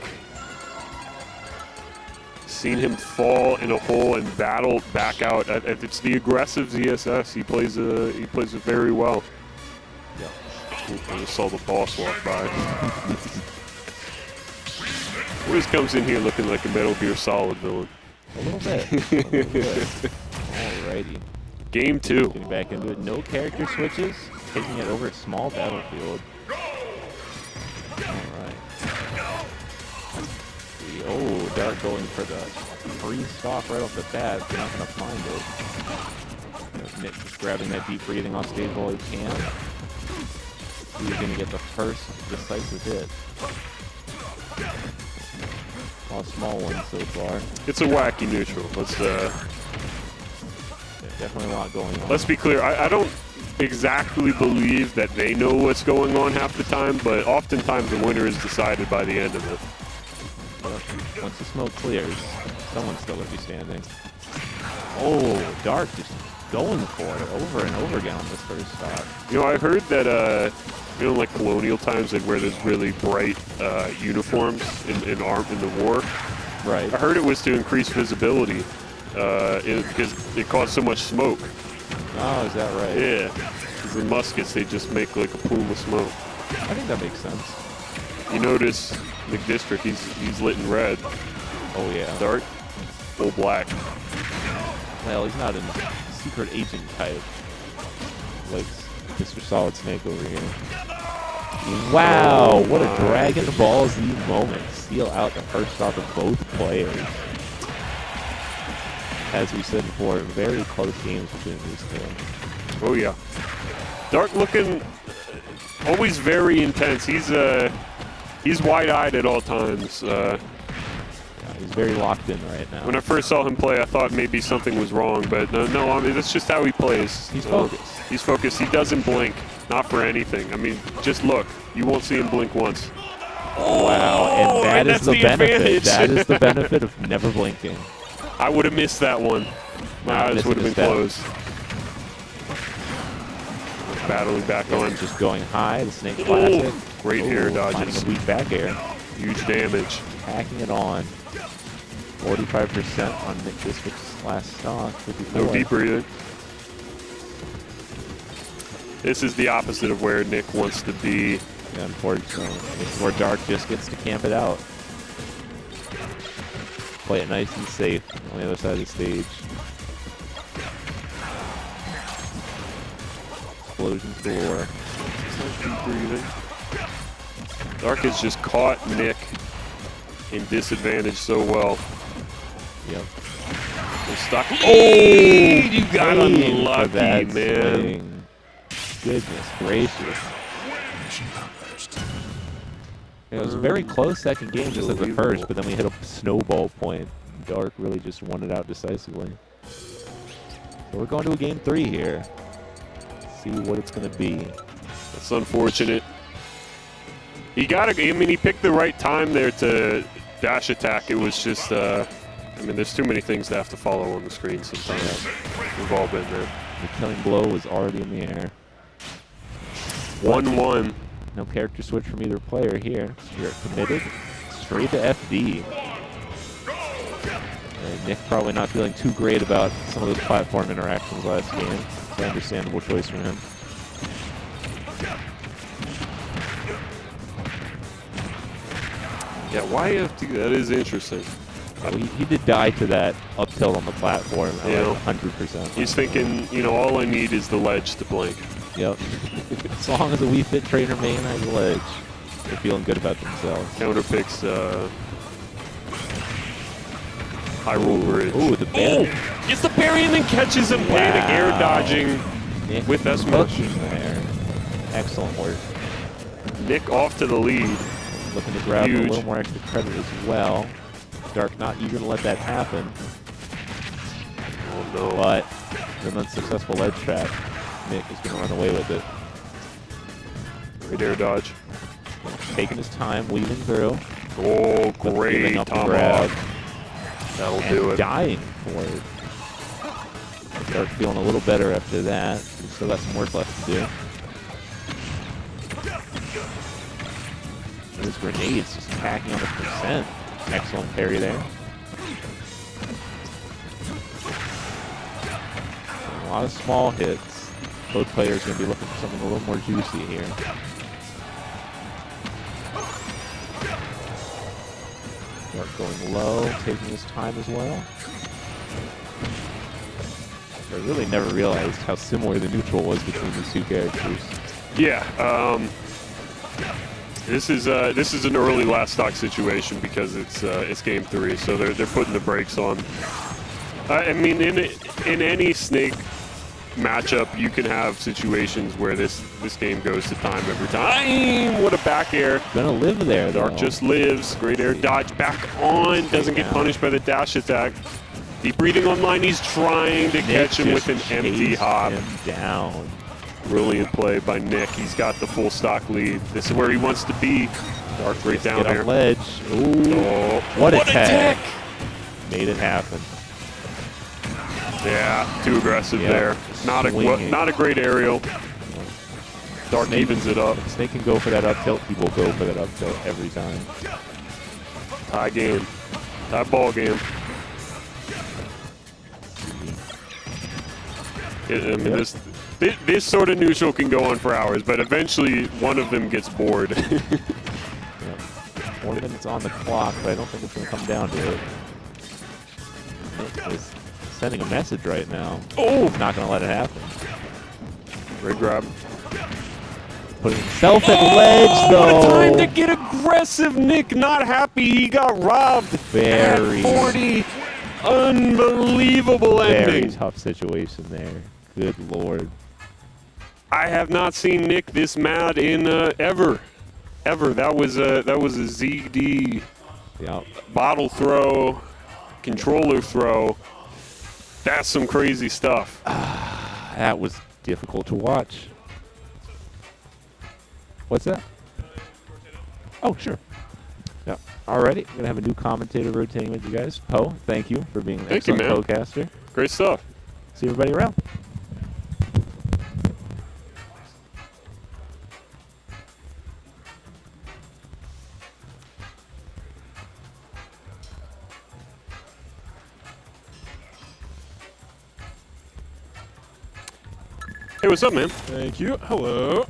Seen him fall in a hole and battle back out. It's the aggressive ZSS. He plays it very well. Yeah. I just saw the boss walk by. Wiz comes in here looking like a Metal Gear Solid villain. A little bit. Alrighty. Game 2. Getting back into it. No character switches. Taking it over a small battlefield. Alright. Oh, Dart going for the free stock right off the bat. They're not going to find it. Nick just grabbing that deep breathing off stage while he can. He's going to get the first decisive hit. A small one so far. It's a wacky neutral. Let's definitely a lot going on. let's be clear. I don't exactly believe that they know what's going on half the time, but oftentimes the winner is decided by the end of it. But once the smoke clears, someone's still going to be standing. Oh, Dark just going for it over and over again on this first stop. You know, I heard that like colonial times, they'd wear those really bright uniforms in the war. Right. I heard it was to increase visibility because it caused so much smoke. Oh, is that right? Yeah. Because the muskets, they just make like a plume of smoke. I think that makes sense. You notice Nick District, he's lit in red. Oh, yeah. Dart, full black. Well, he's not a secret agent type like Mr. Solid Snake over here. Wow, Oh what a my Dragon Ball Z moment. Steal out the first stop of both players. As we said before, very close games between these two. Oh yeah. Dart looking always very intense. He's wide-eyed at all times. Yeah, he's very locked in right now. When I first saw him play, I thought maybe something was wrong, but no, I mean, that's just how he plays. He's focused. He's focused. He doesn't blink, not for anything. I mean, just look. You won't see him blink once. Wow, and that's is the benefit. advantage. That is the benefit of never blinking. I would have missed that one. My eyes would have been closed. Battling back on. Just going high, the Snake Classic. Great air Finding dodges. a weak back air. Huge damage. Packing it on. 45% on Nick District's last stock. 54. No deep breathing. This is the opposite of where Nick wants to be. Yeah, unfortunately. It's where Dark just gets to camp it out. Play it nice and safe on the other side of the stage. Explosions galore. Deep breathing. Dark has just caught Nick in disadvantage so well. Yep. They're stuck. Oh, you got Paid for unlucky, that man. swing. Goodness gracious. It was a very close second game, just like the first, but then we hit a snowball point. Dark really just won it out decisively. So we're going to a game 3 here. See what it's going to be. That's unfortunate. He he picked the right time there to dash attack. It was just, I mean, there's too many things that have to follow on the screen sometimes. We've all been there. The killing blow was already in the air. 1-1. No character switch from either player here. You're committed. Straight to FD. And Nick probably not feeling too great about some of those platform interactions last game. It's an understandable choice from him. Yeah, why FD? That is interesting. Well, he did die to that up tilt on the platform at Yeah. like 100%. He's thinking, you know, all I need is the ledge to blink. Yep. As long as a Wii Fit trainer main has a ledge, they're feeling good about themselves. Counter picks High roll bridge. Ooh, the parry. Oh, gets the parry and then catches him. Wow. Air dodging Nick with that smash. there. Excellent work. Nick off to the lead. Looking to grab Huge. a little more extra credit as well. Dark not eager to let that happen. Oh no. But an unsuccessful ledge trap. Nick is going to run away with it. Great air dodge. Taking his time, weaving through. Oh, But great giving up the tomahawk. grab. That'll And do it. dying for it. Dark feeling a little better after that. He's still got some work left to do. Those grenades just packing on the percent. Excellent parry there. A lot of small hits. Both players are going to be looking for something a little more juicy here. Dark going low, taking his time as well. I really never realized how similar the neutral was between these two characters. Yeah. This is an early last stock situation because it's game 3, so they're putting the brakes on. I mean, in any Snake matchup, you can have situations where this game goes to time every time. What a back air! Gonna live there, though. Dark just lives. Great air dodge back on. Doesn't get punished by the dash attack. Deep breathing online. He's trying to catch him with an empty hop. Him down. Brilliant play by Nick. He's got the full stock lead. This is where he wants to be. Dark right down Get here. on ledge. Ooh. Oh, What a tech! Made it happen. Yeah, too aggressive there. Not a great aerial. Dark Snake evens it up. Snake can go for that up tilt. He will go for that up tilt every time. Tie game. Tie ball game. I mean, this sort of neutral can go on for hours, but eventually one of them gets bored. Yep. 4 minutes on the clock, but I don't think it's going to come down to it. Nick is sending a message right now. Oh! He's not going to let it happen. Great grab. Putting himself at ledge, though. What a time to get aggressive. Nick not happy. He got robbed. Very. At 40. Unbelievable Very ending. tough situation there. Good Lord. I have not seen Nick this mad in ever. That was a ZD Yep. bottle throw, controller throw. That's some crazy stuff. That was difficult to watch. What's that? Oh, sure. Yep. Alrighty, we're gonna have a new commentator rotating with you guys. Poe, thank you for being an Thank you, excellent man. co-caster. Great stuff. See everybody around. Hey, what's up, man? Thank you. Hello.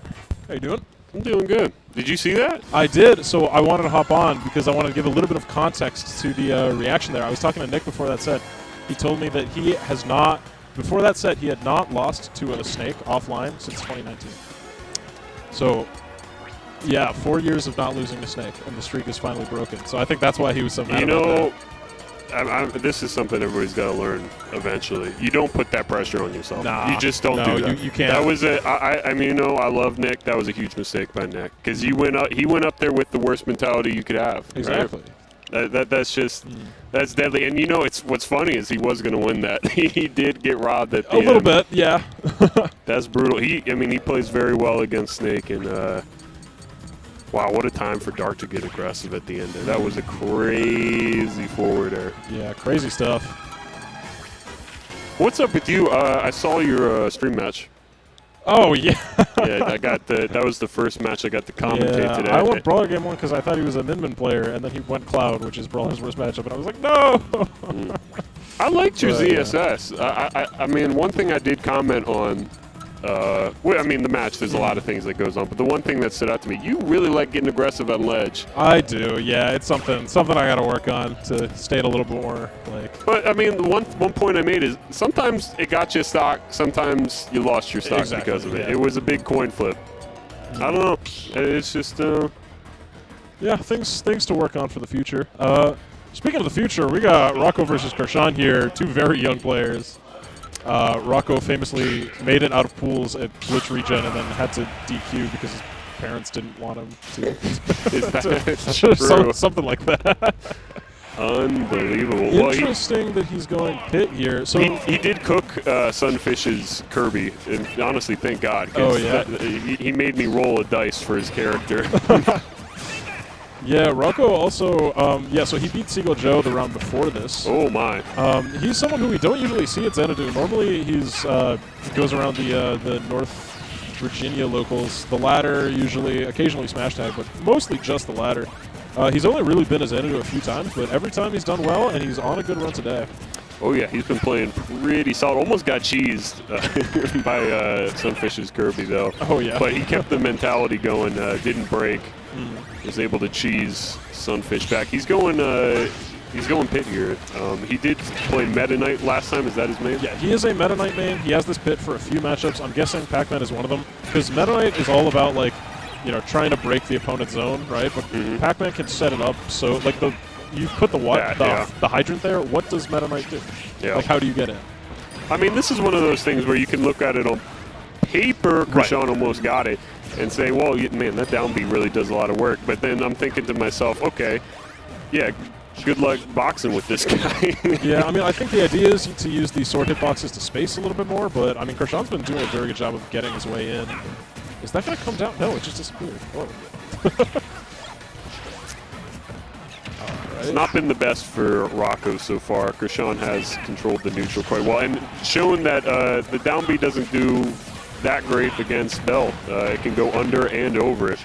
How you doing? I'm doing good. Did you see that? I did, so I wanted to hop on because I wanted to give a little bit of context to the reaction there. I was talking to Nick before that set. He told me that he has not, before that set, he had not lost to a Snake offline since 2019. So, yeah, 4 years of not losing to Snake, and the streak is finally broken. So I think that's why he was so mad about that. This is something everybody's got to learn eventually. You don't put that pressure on yourself. Nah. You just don't No, do that. you can't. That was I mean, I love Nick. That was a huge mistake by Nick because he went up there with the worst mentality you could have. right? Exactly. That's just that's deadly. And what's funny is he was going to win that. He did get robbed at the A little end. bit, yeah. That's brutal. He plays very well against Snake, and wow, what a time for Dark to get aggressive at the end there. That was a crazy forward air. Yeah, crazy stuff. What's up with you? I saw your stream match. Oh, yeah. Yeah, that was the first match I got to commentate Yeah, today. I went Brawler Game 1 because I thought he was a Ninman player, and then he went Cloud, which is Brawler's worst matchup, and I was like, no! I liked your But, yeah. ZSS. I mean, one thing I did comment on, well, I mean, the match, there's a lot of things that goes on, but the one thing that stood out to me, you really like getting aggressive on ledge. I do, yeah. It's something I got to work on to stay a little bit more, like... But, I mean, the one point I made is sometimes it got you stock, sometimes you lost your stock Exactly, because of it. yeah. It was a big coin flip. I don't know. It's just... Yeah, things to work on for the future. Speaking of the future, we got Rocco versus Kurshaun here, two very young players. Rocco famously made it out of pools at Glitch Regen and then had to DQ because his parents didn't want him to. Is that true? Something like that. Unbelievable. Interesting that he's going pit here. So he did cook Sunfish's Kirby, and honestly, thank God. 'Cause Oh, yeah. He made me roll a dice for his character. yeah, Rocco also, so he beat Seagull Joe the round before this. Oh my. He's someone who we don't usually see at Xanadu. Normally he goes around the North Virginia locals, the ladder usually, occasionally smash tag, but mostly just the ladder. He's only really been at Xanadu a few times, but every time he's done well, and he's on a good run today. Oh yeah, he's been playing pretty solid. Almost got cheesed by Sunfish's Kirby though. Oh yeah. But he kept the mentality going. Didn't break. Was able to cheese Sunfish back. He's going pit here. He did play Meta Knight last time. Is that his main? Yeah, he is a Meta Knight main. He has this pit for a few matchups. I'm guessing Pac-Man is one of them, because Meta Knight is all about like, trying to break the opponent's zone, right? But Pac-Man can set it up so like you put the hydrant there. What does Meta Knight do? Yeah. Like, how do you get in? I mean, this is one of those things where you can look at it on paper. Kurshaun almost got it, and say, "Well, man, that down B really does a lot of work." But then I'm thinking to myself, "Okay, yeah, good luck boxing with this guy." Yeah, I mean, I think the idea is to use the sword hitboxes to space a little bit more. But I mean, Kurshaun's been doing a very good job of getting his way in. Is that going to come down? No, it just disappeared. Oh. It's not been the best for Rocco so far. Kurshaun has controlled the neutral quite well and shown that the down B doesn't do that great against Bell. It can go under and over it.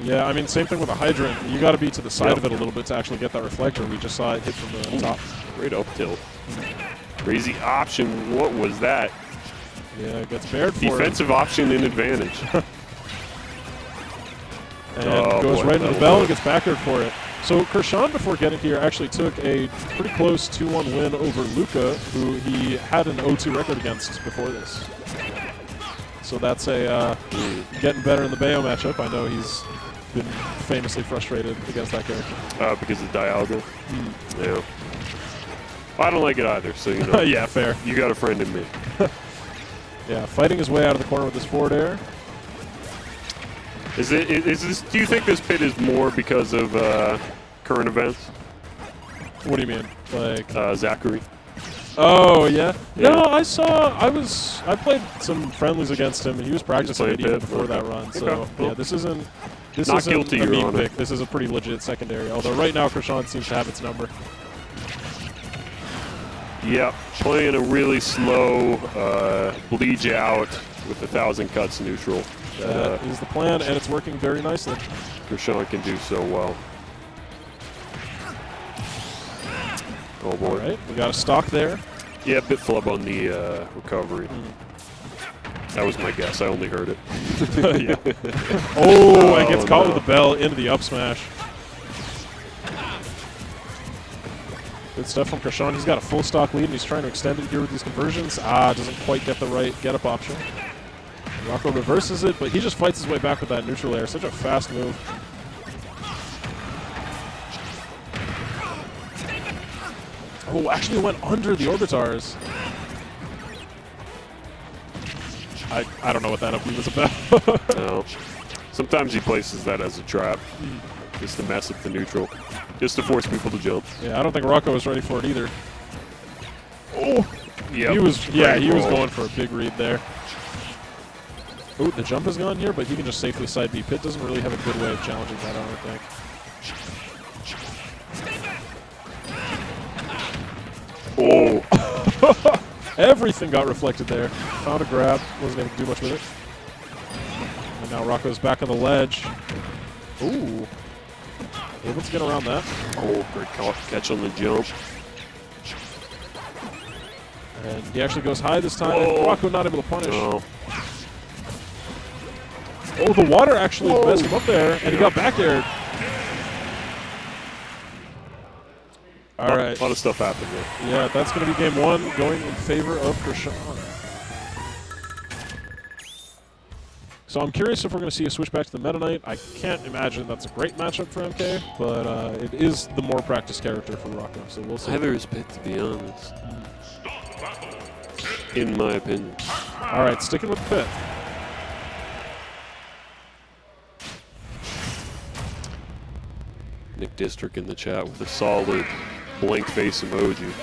Yeah, I mean, same thing with a hydrant. You got to be to the side of it a little bit to actually get that reflector. We just saw it hit from the top. Great up tilt. Crazy option. What was that? Yeah, it gets bared for Defensive option in advantage. And goes right into the bell and gets backered for it. So Kurshaun, before getting here, actually took a pretty close 2-1 win over Luca, who he had an 0-2 record against before this. So that's a getting better in the Bayo matchup. I know he's been famously frustrated against that character. Because of Dialga. Yeah. I don't like it either, so you know. Yeah, fair. You got a friend in me. Yeah, fighting his way out of the corner with this forward air. Is this? Do you think this pit is more because of current events? What do you mean? Like Zachary? Oh yeah. Yeah. No, I played some friendlies against him, and he was practicing it even before that run. So Okay. yeah, this isn't Not guilty, a Your meme Honor. pick. This is a pretty legit secondary. Although right now Kurshaun seems to have its number. Yep, playing a really slow bleach out with 1,000 cuts neutral. That is the plan, and it's working very nicely. Kurshaun can do so well. Oh boy. All right, we got a stock there. Yeah, bit flub on the recovery. That was my guess. I only heard it. Yeah. Oh, and gets caught with the bell into the up smash. Good stuff from Kurshaun. He's got a full stock lead, and he's trying to extend it here with these conversions. Doesn't quite get the right get-up option. Rocco reverses it, but he just fights his way back with that neutral air. Such a fast move. Oh, actually went under the orbitars. I don't know what that up was about. No. Sometimes he places that as a trap, just to mess up the neutral, just to force people to jump. Yeah, I don't think Rocco was ready for it either. Oh, Yep. he was roll. going for a big read there. Ooh, the jump is gone here, but he can just safely side B. Pit doesn't really have a good way of challenging that, I don't think. Oh, Everything got reflected there. Found a grab, wasn't able to do much with it. And now Rocco's back on the ledge. Ooh. Able to get around that. oh, great catch on the jump. And he actually goes high this time, Whoa. and Rocco not able to punish. Oh, Oh, the water actually messed him up there, and he got back aired. All right. A lot of stuff happened there. Yeah, that's going to be game one, going in favor of Kurshaun. So I'm curious if we're going to see a switch back to the Meta Knight. I can't imagine that's a great matchup for MK, but it is the more practiced character for Rocco, so we'll see. Either is Pit, to be honest. In my opinion. All right, sticking with Pit. NickDistrict in the chat with a solid blank face emoji.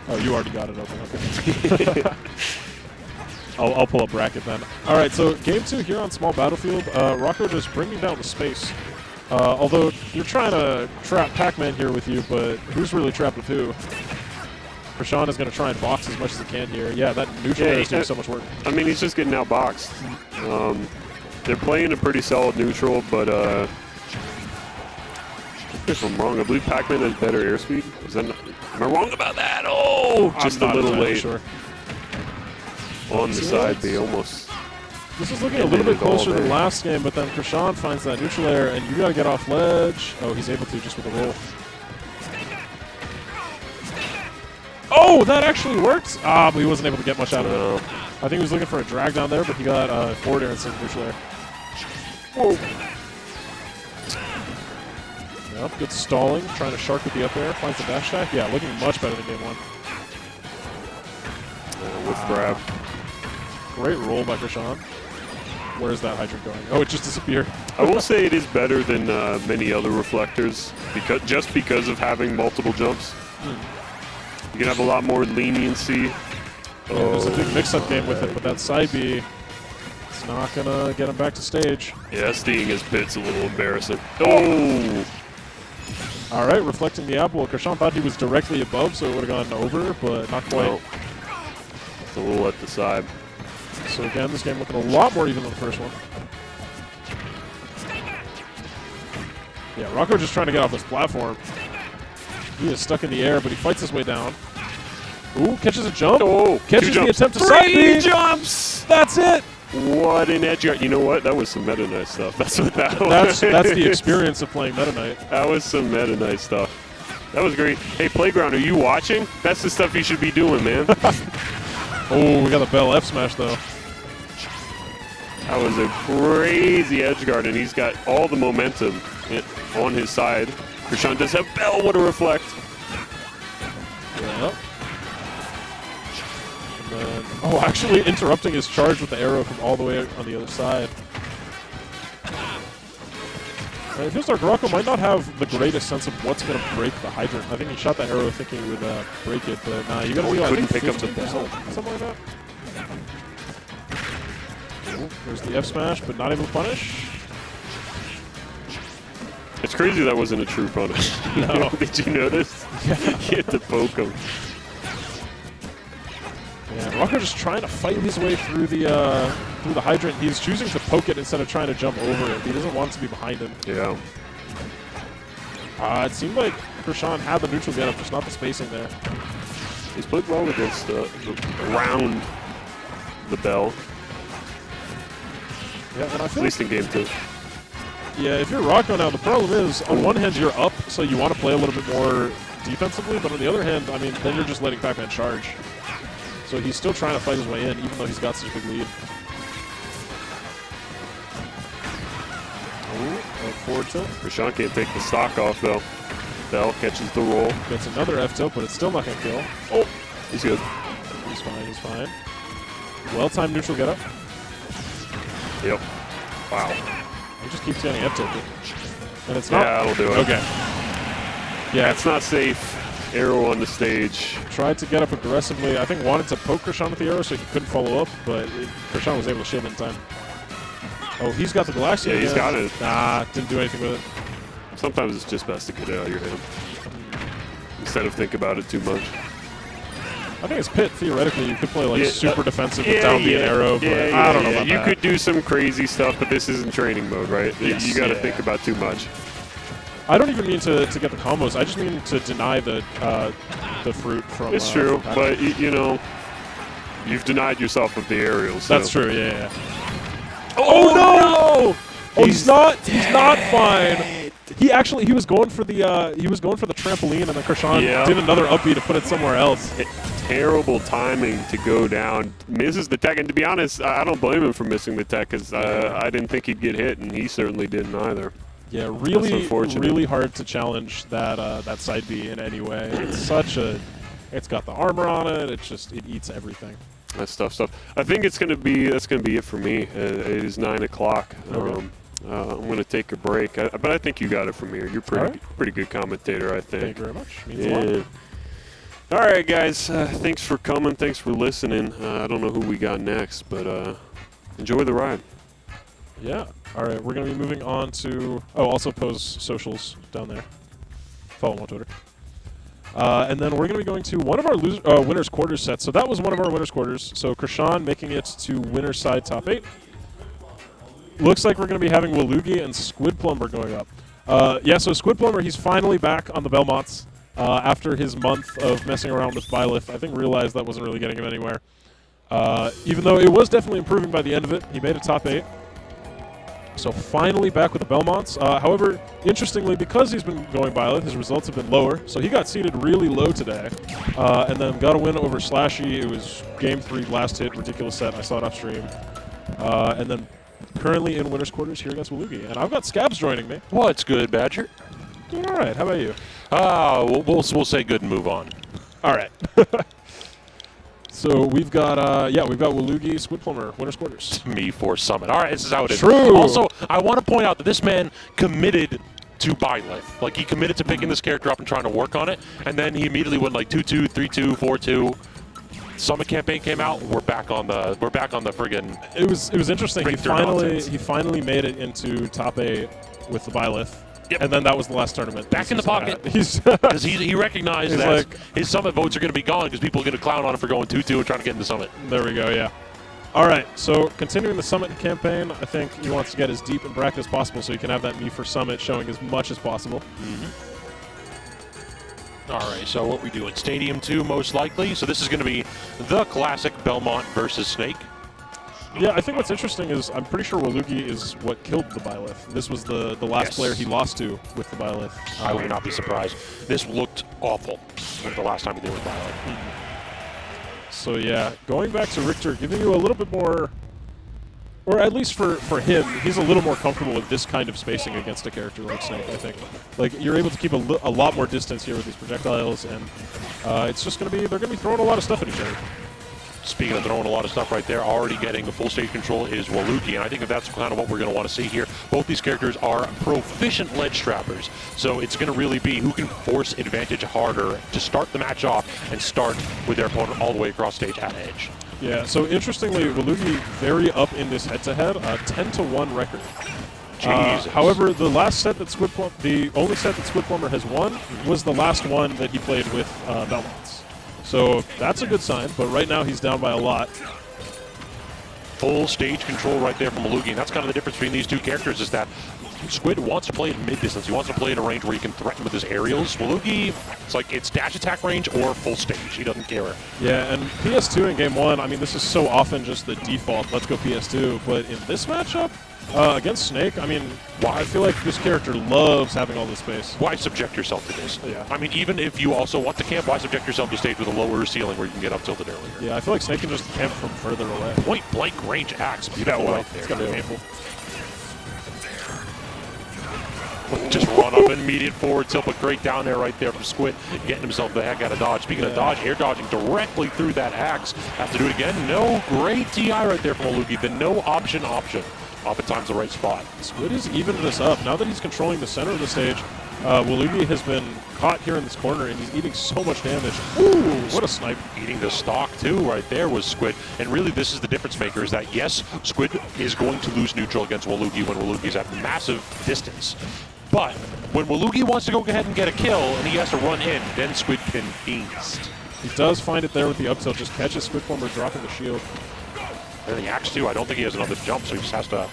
Oh, you already got it open. Okay. I'll pull up bracket then. All right, so game 2 here on Small Battlefield. Rocco just bringing down the space. Although you're trying to trap Pac-Man here with you, but who's really trapped with who? Kurshaun is going to try and box as much as he can here. Yeah, that neutral air is doing so much work. I mean, he's just getting outboxed. They're playing a pretty solid neutral, but if I'm wrong, I believe Pac-Man has better airspeed. Is that not, am I wrong about that? Oh, just a little late. Sure. On the side B, almost. This is looking a little bit closer than last game, but then Kurshaun finds that neutral air, and you got to get off ledge. Oh, he's able to just with a roll. Oh, that actually worked! Ah, but he wasn't able to get much out of it. I think he was looking for a drag down there, but he got forward air instead of neutral air. Whoa. Yep, good stalling, trying to shark with the up air, finds the dash attack. Yeah, looking much better than game 1. With grab. Great roll by Kurshaun. Where's that hydrant going? Oh, it just disappeared. I will say it is better than many other reflectors, because of having multiple jumps. You can have a lot more leniency. Yeah, there's a big mix-up game with it, but that side B, it's not going to get him back to stage. Yeah, seeing his pit's a little embarrassing. Oh! All right, reflecting the apple. Kurshaun thought he was directly above, so it would have gone over, but not quite. No. It's a little at the side. So again, this game looking a lot more even than the first one. Yeah, Rocco just trying to get off this platform. He is stuck in the air, but he fights his way down. Ooh, catches a jump. Oh, catches the attempt to side B. Jumps! That's it. What an edge guard. You know what? That was some Meta Knight stuff. That's what that was. That's the experience of playing Meta Knight. That was some Meta Knight stuff. That was great. Hey, Playground, are you watching? That's the stuff you should be doing, man. Oh, we got the Bell F smash, though. That was a crazy edge guard, and he's got all the momentum on his side. Kurshaun does have Bell. What a reflect. Yep. And then, oh, actually interrupting his charge with the arrow from all the way on the other side. It feels like Rocco might not have the greatest sense of what's going to break the hydrant. I think he shot that arrow thinking he would break it, but nah, you got to be couldn't pick up the bell. Something like that. There's the F smash, but not able to punish. It's crazy that wasn't a true punish. No. Did you notice? Yeah. He had to poke him. Yeah, Rocco just trying to fight his way through the hydrant. He's choosing to poke it instead of trying to jump over it. He doesn't want to be behind him. Yeah. It seemed like Kurshaun had the neutral get up, just not the spacing there. He's played well against around the bell. Yeah, and I At feel least in game 2. yeah, if you're Rocco now, the problem is, on one hand, you're up, so you want to play a little bit more defensively, but on the other hand, I mean, then you're just letting Pac-Man charge. So he's still trying to fight his way in, even though he's got such a big lead. Forward tilt. Kurshaun can't take the stock off, though. Bell catches the roll. Gets another F tilt, but it's still not going to kill. Oh, he's good. He's fine, he's fine. Well-timed neutral get up. Yep. Wow. He just keeps getting F tilted. And it's not. Yeah, that'll do it. Okay. Yeah, That's not safe. Arrow on the stage. tried to get up aggressively. I think wanted to poke Kurshaun with the arrow so he couldn't follow up, but Kurshaun was able to shield in time. Oh, he's got the Galaxian. Yeah, he's got it. Nah, didn't do anything with it. Sometimes it's just best to get it out of your hand instead of think about it too much. I think it's Pit, theoretically. You could play like Yeah, super defensive with down B and arrow, but I don't know about You that. could do some crazy stuff, but this isn't training mode, right? Yes, You got to yeah. think about too much. I don't even mean to get the combos. I just mean to deny the fruit from. It's true, from but you know, you've denied yourself of the aerials. that's so. true. Yeah. Oh no! Oh, he's not fine. He was going for the trampoline, and then Kurshaun did another up B to put it somewhere else. Terrible timing to go down. Misses the tech, and to be honest, I don't blame him for missing the tech because I didn't think he'd get hit, and he certainly didn't either. Yeah, really hard to challenge that side B in any way. It's got the armor on it. It eats everything. That's tough stuff. I think that's gonna be it for me. It is 9 o'clock. Okay. I'm gonna take a break, but I think you got it from here. You're pretty good commentator, I think. Thank you very much. Means a lot. All right, guys. Thanks for coming. Thanks for listening. I don't know who we got next, but enjoy the ride. Yeah. All right. We're going to be moving on to... Oh, also Poe's socials down there. Follow him on Twitter. And then we're going to be going to one of our winner's quarters sets. So that was one of our winner's quarters. So Kurshaun making it to winner's side top 8. Looks like we're going to be having Waluigi and Squid Plumber going up. So Squid Plumber, he's finally back on the Belmonts. After his month of messing around with Byleth, I think realized that wasn't really getting him anywhere. Even though it was definitely improving by the end of it, he made a top 8. So finally back with the Belmonts. However, interestingly, because he's been going Byleth, his results have been lower. So he got seeded really low today, and then got a win over SLASHY. It was Game 3, last hit, ridiculous set. I saw it off stream. And then currently in winner's quarters here against Waluigi. And I've got Scabs joining me. What's good, Badger? Doing all right. How about you? We'll say good and move on. All right. So we've got Waluigi, Squid Plumber, winner's quarters. Me for Summit. All right, this is how it is. True. Also, I want to point out that this man committed to Byleth. Like, he committed to picking this character up and trying to work on it, and then he immediately went like 2-2, 3-2, 4-2. Summit campaign came out. We're back on the friggin'. It was interesting. He finally made it into top 8 with the Byleth. Yep. And then that was the last tournament. Back in the pocket. Because he recognized that his Summit votes are going to be gone because people are going to clown on him for going 2-2 and trying to get into Summit. There we go, yeah. All right, so continuing the Summit campaign, I think he wants to get as deep in bracket as possible so he can have that Me for Summit showing as much as possible. All right, so what we doing? Stadium 2, most likely. So this is going to be the classic Belmont versus Snake. Yeah, I think what's interesting is I'm pretty sure Waluigi is what killed the Byleth. This was the last player he lost to with the Byleth. I would not be surprised. This looked awful the last time he did with Byleth. So yeah, going back to Richter, giving you a little bit more, or at least for him, he's a little more comfortable with this kind of spacing against a character like Snake, I think. Like, you're able to keep a lot more distance here with these projectiles, and it's just going to be, they're going to be throwing a lot of stuff at each other. Speaking of throwing a lot of stuff right there, already getting the full stage control is Waluigi, and I think that's kind of what we're going to want to see here. Both these characters are proficient ledge trappers, so it's going to really be who can force advantage harder to start the match off and start with their opponent all the way across stage at edge. Yeah, so interestingly, Waluigi very up in this head-to-head, 10-1 record. However, the last set that the only set that Squid Plumber has won was the last one that he played with Belmonts. So that's a good sign, but right now he's down by a lot. Full stage control right there from Waluigi, and that's kind of the difference between these two characters is that Squid wants to play at mid-distance. He wants to play at a range where he can threaten with his aerials. Waluigi, it's dash attack range or full stage. He doesn't care. Yeah, and PS2 in Game 1, I mean, this is so often just the default, let's go PS2, but in this matchup, against Snake, I mean, I feel like this character loves having all this space. Why subject yourself to this? Yeah. I mean, even if you also want to camp, why subject yourself to stage with a lower ceiling where you can get up tilted earlier? Yeah, I feel like Snake can just camp from further away. Point blank range axe. Beautiful right there. It's going to be painful. Just run up immediate forward tilt, but great down there right there from Squid, getting himself the heck out of dodge. Speaking of dodge, air dodging directly through that axe. Have to do it again. No, great TI right there from Waluigi. The no option. Oftentimes the right spot. Squid has evened this up. Now that he's controlling the center of the stage, Waluigi has been caught here in this corner, and he's eating so much damage. Ooh, what a snipe. Eating the stock, too, right there was Squid. And really, this is the difference maker, is that, yes, Squid is going to lose neutral against Waluigi when Waluigi's at massive distance. But when Waluigi wants to go ahead and get a kill, and he has to run in, then Squid can feast. He does find it there with the up tilt, just catches Squid Plumber dropping the shield. And the axe, too. I don't think he has another jump, so he just has to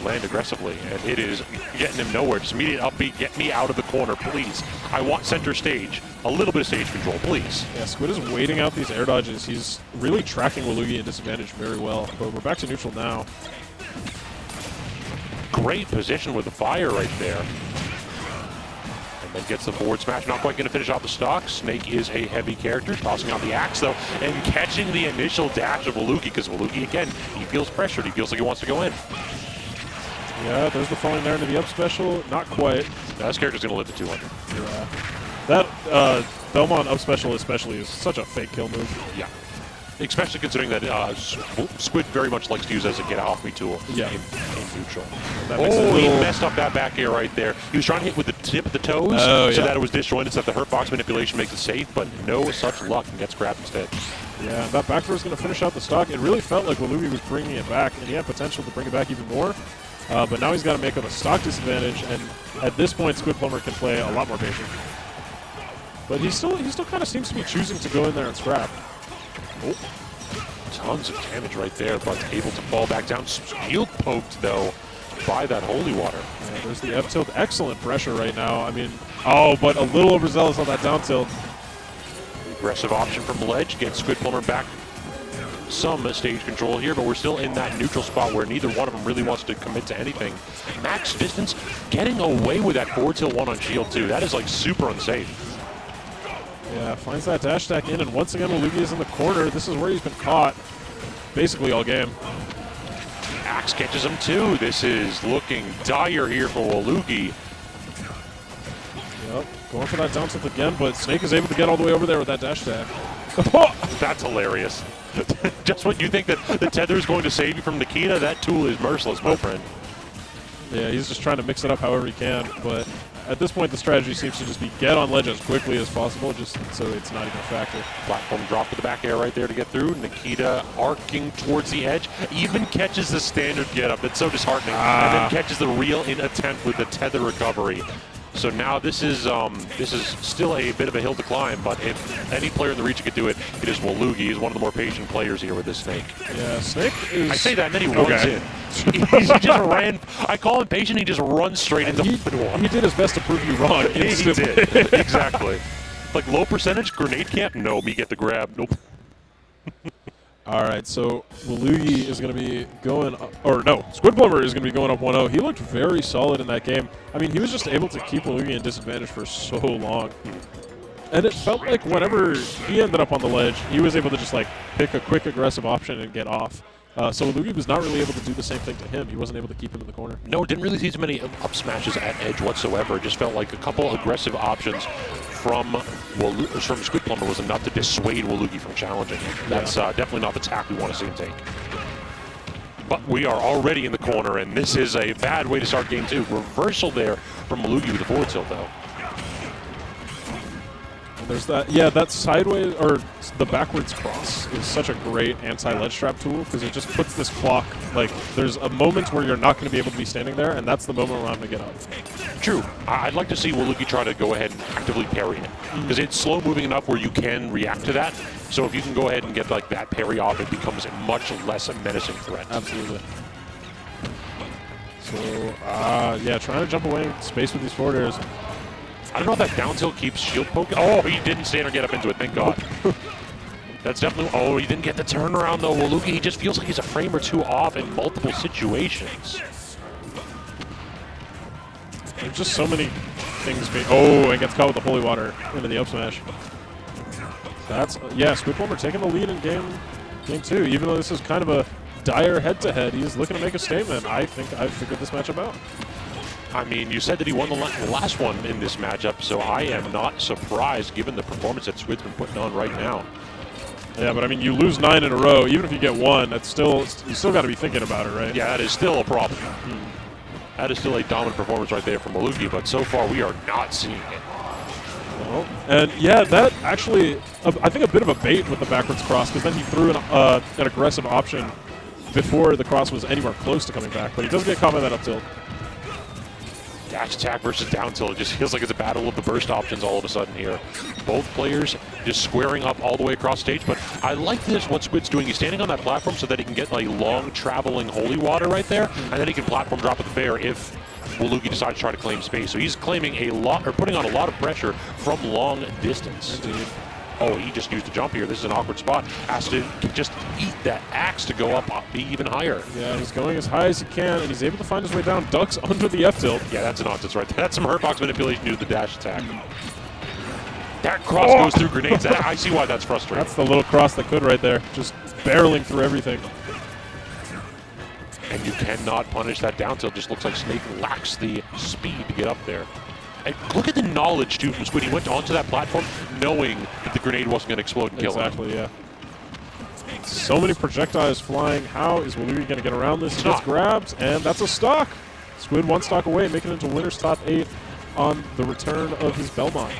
land aggressively. And it is getting him nowhere. Just immediate upbeat. Get me out of the corner, please. I want center stage. A little bit of stage control, please. Yeah, Squid is waiting out these air dodges. He's really tracking Waluigi at disadvantage very well. But we're back to neutral now. Great position with the fire right there. And then gets the forward smash, not quite going to finish off the stock. Snake is a heavy character, tossing out the axe though, and catching the initial dash of Waluigi, because Waluigi, again, he feels pressured. He feels like he wants to go in. Yeah, there's the falling there into the up special. Not quite. Now, this character's going to live to 200. Yeah. That Belmont up special especially is such a fake kill move. Yeah. Especially considering that Squid very much likes to use as a get-off-me tool in neutral. He messed up that back air right there. He was trying to hit with the tip of the toes so that it was disjointed, so that the hurt box manipulation makes it safe, but no such luck and gets grabbed instead. Yeah, that back throw is going to finish out the stock. It really felt like Waluigi was bringing it back, and he had potential to bring it back even more. But now he's got to make up a stock disadvantage, and at this point, Squid Plumber can play a lot more patient. But he still kind of seems to be choosing to go in there and scrap. Oh, tons of damage right there, but able to fall back down. Shield poked, though, by that holy water. Yeah, there's the up tilt. Excellent pressure right now. I mean, but a little overzealous on that down tilt. Aggressive option from Ledge gets Squid Plumber back some stage control here, but we're still in that neutral spot where neither one of them really wants to commit to anything. Max distance, getting away with that forward tilt 1 on shield, too. That is, like, super unsafe. Yeah, finds that dash attack in, and once again, Waluigi is in the corner. This is where he's been caught basically all game. Axe catches him, too. This is looking dire here for Waluigi. Yep, going for that down tilt again, but Snake is able to get all the way over there with that dash attack. That's hilarious. Just when you think that the tether is going to save you from Nikita, that tool is merciless, my friend. Yeah, he's just trying to mix it up however he can, but at this point the strategy seems to just be get on ledge as quickly as possible, just so it's not even a factor. Platform drop to the back air right there to get through. Nikita arcing towards the edge, even catches the standard get up. It's so disheartening. And then catches the reel in attempt with the tether recovery. So now this is still a bit of a hill to climb, but if any player in the region could do it, it is Waluigi. He's one of the more patient players here with this Snake. Yeah, Snake is... I say that, and then he runs in. He just ran. I call him patient. He just runs straight into the wall. He did his best to prove you wrong. He did. Exactly. Like low percentage grenade camp. No, me get the grab. Nope. All right, so Waluigi is going to be going, Squid Plumber is going to be going up 1-0. He looked very solid in that game. I mean, he was just able to keep Waluigi in disadvantage for so long. And it felt like whenever he ended up on the ledge, he was able to just like pick a quick aggressive option and get off. So Waluigi was not really able to do the same thing to him. He wasn't able to keep him in the corner. No, didn't really see too many up smashes at edge whatsoever. It just felt like a couple aggressive options from Squid Plumber was enough to dissuade Waluigi from challenging. That's definitely not the tack we want to see him take. But we are already in the corner, and this is a bad way to start game 2. Reversal there from Waluigi with the forward tilt, though. There's that, yeah, that sideways, or the backwards cross is such a great anti-ledge trap tool because it just puts this clock, like, there's a moment where you're not going to be able to be standing there, and that's the moment where I'm going to get up. True. I'd like to see Waluigi try to go ahead and actively parry it because it's slow moving enough where you can react to that. So if you can go ahead and get, like, that parry off, it becomes a much less menacing threat. Absolutely. So, yeah, trying to jump away in space with these forward airs. I don't know if that down tilt keeps shield poking. Oh, he didn't stand or get up into it, thank God. That's definitely... Oh, he didn't get the turnaround, though. Waluigi, he just feels like he's a frame or two off in multiple situations. There's just so many things being... Oh, and gets caught with the holy water into the up smash. That's... Yeah, Squid Plumber taking the lead in game 2. Even though this is kind of a dire head-to-head, he's looking to make a statement. I think I've figured this matchup out. I mean, you said that he won the last one in this matchup, so I am not surprised given the performance that Squid's been putting on right now. Yeah, but I mean, you lose 9 in a row. Even if you get 1, that's still you still got to be thinking about it, right? Yeah, that is still a problem. That is still a dominant performance right there from Waluigi, but so far we are not seeing it. Well, and yeah, that actually, I think a bit of a bait with the backwards cross, because then he threw an aggressive option before the cross was anywhere close to coming back, but he does get caught by that up tilt. Dash attack versus down tilt. It just feels like it's a battle of the burst options all of a sudden here. Both players just squaring up all the way across stage, but I like this, what Squid's doing. He's standing on that platform so that he can get like long traveling holy water right there, and then he can platform drop at the fair if Waluigi decides to try to claim space. So he's claiming a lot, or putting on a lot of pressure from long distance. Indeed. Oh, he just used a jump here. This is an awkward spot. Has to just eat that axe to go up, be even higher. Yeah, he's going as high as he can, and he's able to find his way down. Ducks under the F-tilt. Yeah, that's nonsense right there. That's some hurtbox manipulation due to the dash attack. That cross goes through grenades. I see why that's frustrating. That's the little cross that could right there. Just barreling through everything. And you cannot punish that down tilt. Just looks like Snake lacks the speed to get up there. And look at the knowledge, too, from Squid. He went onto that platform knowing that the grenade wasn't going to explode and kill him. Exactly, yeah. So many projectiles flying. How is Waluigi going to get around this? He gets grabbed, and that's a stock. Squid one stock away, making it into winner's top 8 on the return of his Belmont.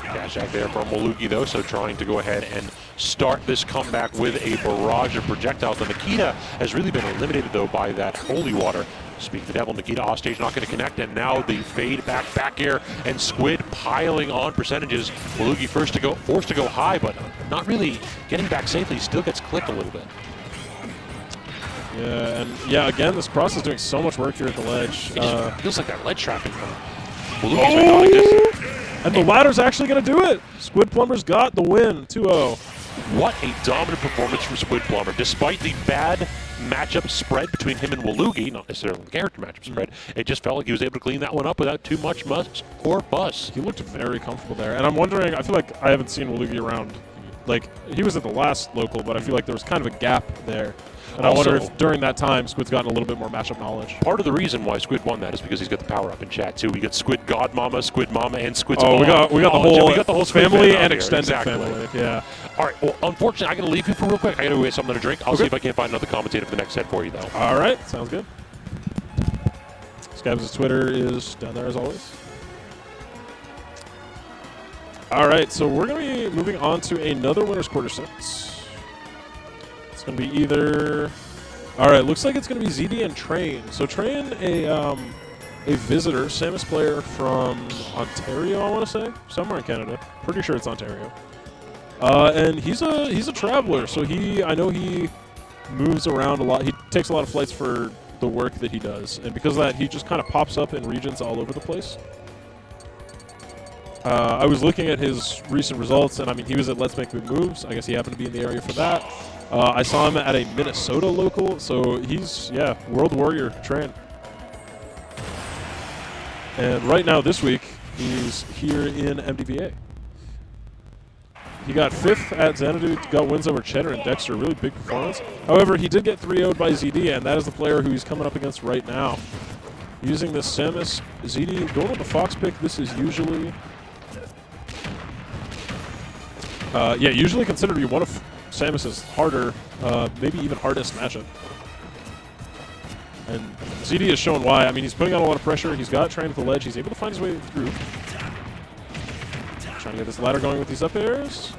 Dash attack there from Waluigi, though, so trying to go ahead and start this comeback with a barrage of projectiles. The Nikita has really been eliminated, though, by that holy water. Speak the devil, Nikita offstage not going to connect, and now the fade back air, and Squid piling on percentages. Waluigi forced to go high, but not really getting back safely. Still gets clipped a little bit. Yeah, and yeah, again, this cross is doing so much work here at the ledge. It just feels like that ledge trapping from Waluigi's and the ladder's actually going to do it. Squid Plumber's got the win, 2-0. What a dominant performance from Squid Plumber. Despite the bad matchup spread between him and Waluigi, not necessarily the character matchup spread, it just felt like he was able to clean that one up without too much muss or fuss. He looked very comfortable there. And I'm wondering, I feel like I haven't seen Waluigi around. Like, he was at the last local, but I feel like there was kind of a gap there. And I wonder if during that time, Squid's gotten a little bit more matchup knowledge. Part of the reason why Squid won that is because he's got the power-up in chat, too. We got Squid Godmama, Squid Mama, and Squid's we got the whole Squid family and here. extended Exactly. family. Yeah. All right, well, unfortunately, I got to leave you for real quick. I got to go get something to drink. I'll see if I can't find another commentator for the next set for you, though. All right, sounds good. Scabs' Twitter is down there as always. All right, so we're going to be moving on to another winner's quarter sets. It's going to be either... All right, looks like it's going to be ZD and Train. So Train, a visitor, Samus player from Ontario, I want to say, somewhere in Canada. Pretty sure it's Ontario. And he's a traveler, so I know he moves around a lot. He takes a lot of flights for the work that he does, and because of that, he just kind of pops up in regions all over the place. I was looking at his recent results, and I mean, he was at Let's Make Big Moves. I guess he happened to be in the area for that. I saw him at a Minnesota local, so he's, yeah, World Warrior Train. And right now, this week, he's here in MDVA. He got 5th at Xanadu, got wins over Cheddar and Dexter, really big performance. However, he did get 3-0'd by ZD, and that is the player who he's coming up against right now. Using this Samus, ZD going with the Fox pick, this is usually... usually considered to be one of Samus's harder, maybe even hardest matchup. And ZD has shown why. I mean, he's putting on a lot of pressure. He's got Train at the ledge. He's able to find his way through. Trying to get this ladder going with these up airs.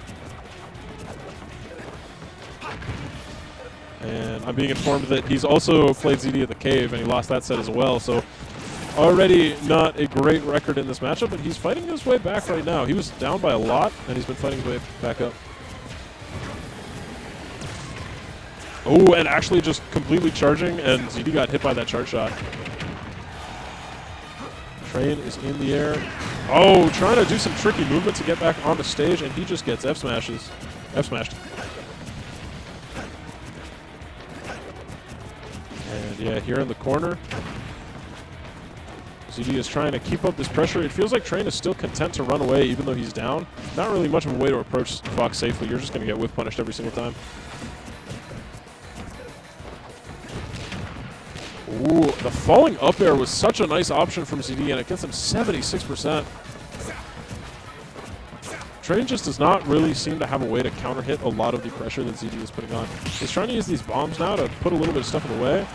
And I'm being informed that he's also played ZD at the cave, and he lost that set as well. So already not a great record in this matchup, but he's fighting his way back right now. He was down by a lot, and he's been fighting his way back up. Oh, and actually just completely charging, and ZD got hit by that charge shot. Train is in the air. Oh, trying to do some tricky movement to get back on the stage, and he just gets F-smashed. And yeah, here in the corner, ZD is trying to keep up this pressure. It feels like Train is still content to run away even though he's down. Not really much of a way to approach Fox safely. You're just going to get whiff punished every single time. Ooh, the falling up air was such a nice option from ZD, and it gets him 76%. Train just does not really seem to have a way to counter hit a lot of the pressure that ZD is putting on. He's trying to use these bombs now to put a little bit of stuff in the way,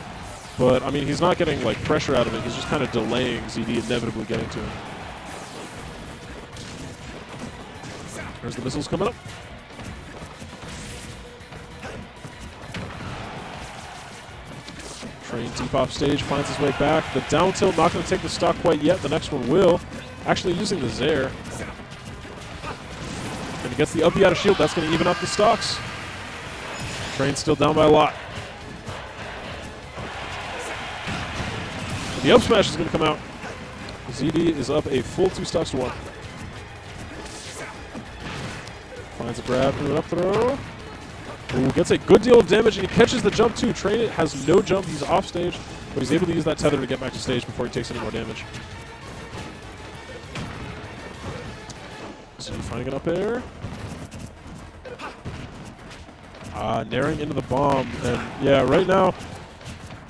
but I mean, he's not getting like pressure out of it. He's just kind of delaying ZD inevitably getting to him. There's the missiles coming up. Train deep off stage, finds his way back. The down tilt not going to take the stock quite yet. The next one will. Actually using the Zair. And he gets the up B out of shield. That's going to even up the stocks. Train still down by a lot. The up smash is going to come out. ZD is up a full 2 stocks to 1. Finds a grab through an up throw. Ooh, gets a good deal of damage, and he catches the jump too. Train has no jump. He's off stage, but he's able to use that tether to get back to stage before he takes any more damage. So finding it up there. Naring into the bomb. And yeah, right now,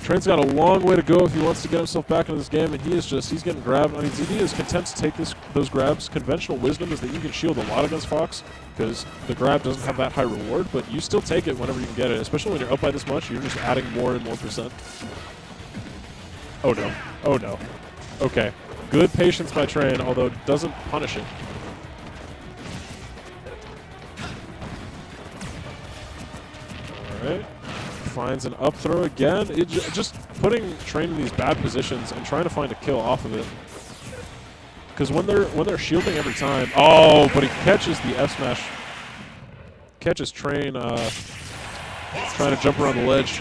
Train's got a long way to go if he wants to get himself back into this game, and he's getting grabbed. I mean, ZD is content to take those grabs. Conventional wisdom is that you can shield a lot against Fox, because the grab doesn't have that high reward, but you still take it whenever you can get it, especially when you're up by this much. You're just adding more and more %. Oh no. Oh no. Okay. Good patience by Train, although doesn't punish it. Alright. Finds an up throw again. Just putting Train in these bad positions and trying to find a kill off of it. Because when they're shielding every time, oh, but he catches the F smash. Catches Train trying to jump around the ledge.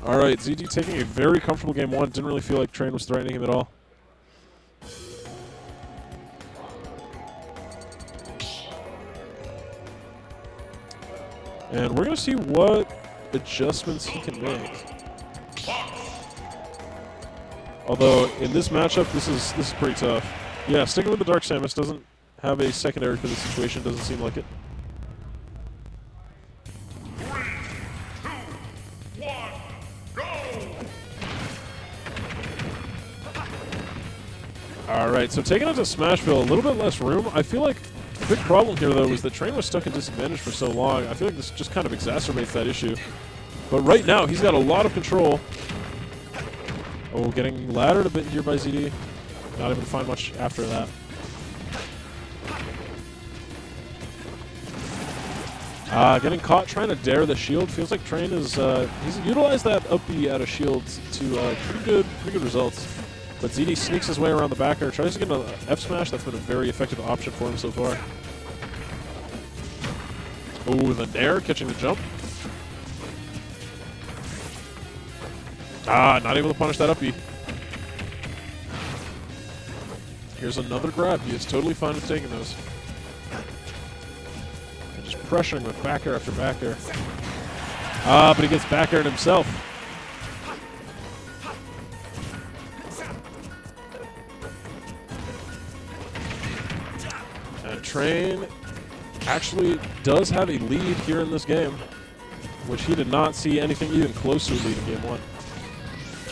All right, ZD taking a very comfortable game one. Didn't really feel like Train was threatening him at all. And we're going to see what adjustments he can make. Although, in this matchup, this is pretty tough. Yeah, sticking with the Dark Samus doesn't have a secondary for this situation, doesn't seem like it. 3, 2, 1, go! Alright, so taking it to Smashville, a little bit less room. I feel like the big problem here, though, is that Train was stuck at disadvantage for so long. I feel like this just kind of exacerbates that issue. But right now, he's got a lot of control. Oh, getting laddered a bit here by ZD. Not able to find much after that. Getting caught trying to dare the shield. Feels like Train is he's utilized that up B out of shields to pretty good results. But ZD sneaks his way around the backer, tries to get an F smash. That's been a very effective option for him so far. Oh, the nair catching the jump. Not able to punish that up B. Here's another grab. He is totally fine with taking those. And just pressuring with back air after back air. But he gets back aired himself. And Train actually does have a lead here in this game, which he did not see anything even close to a lead in game one.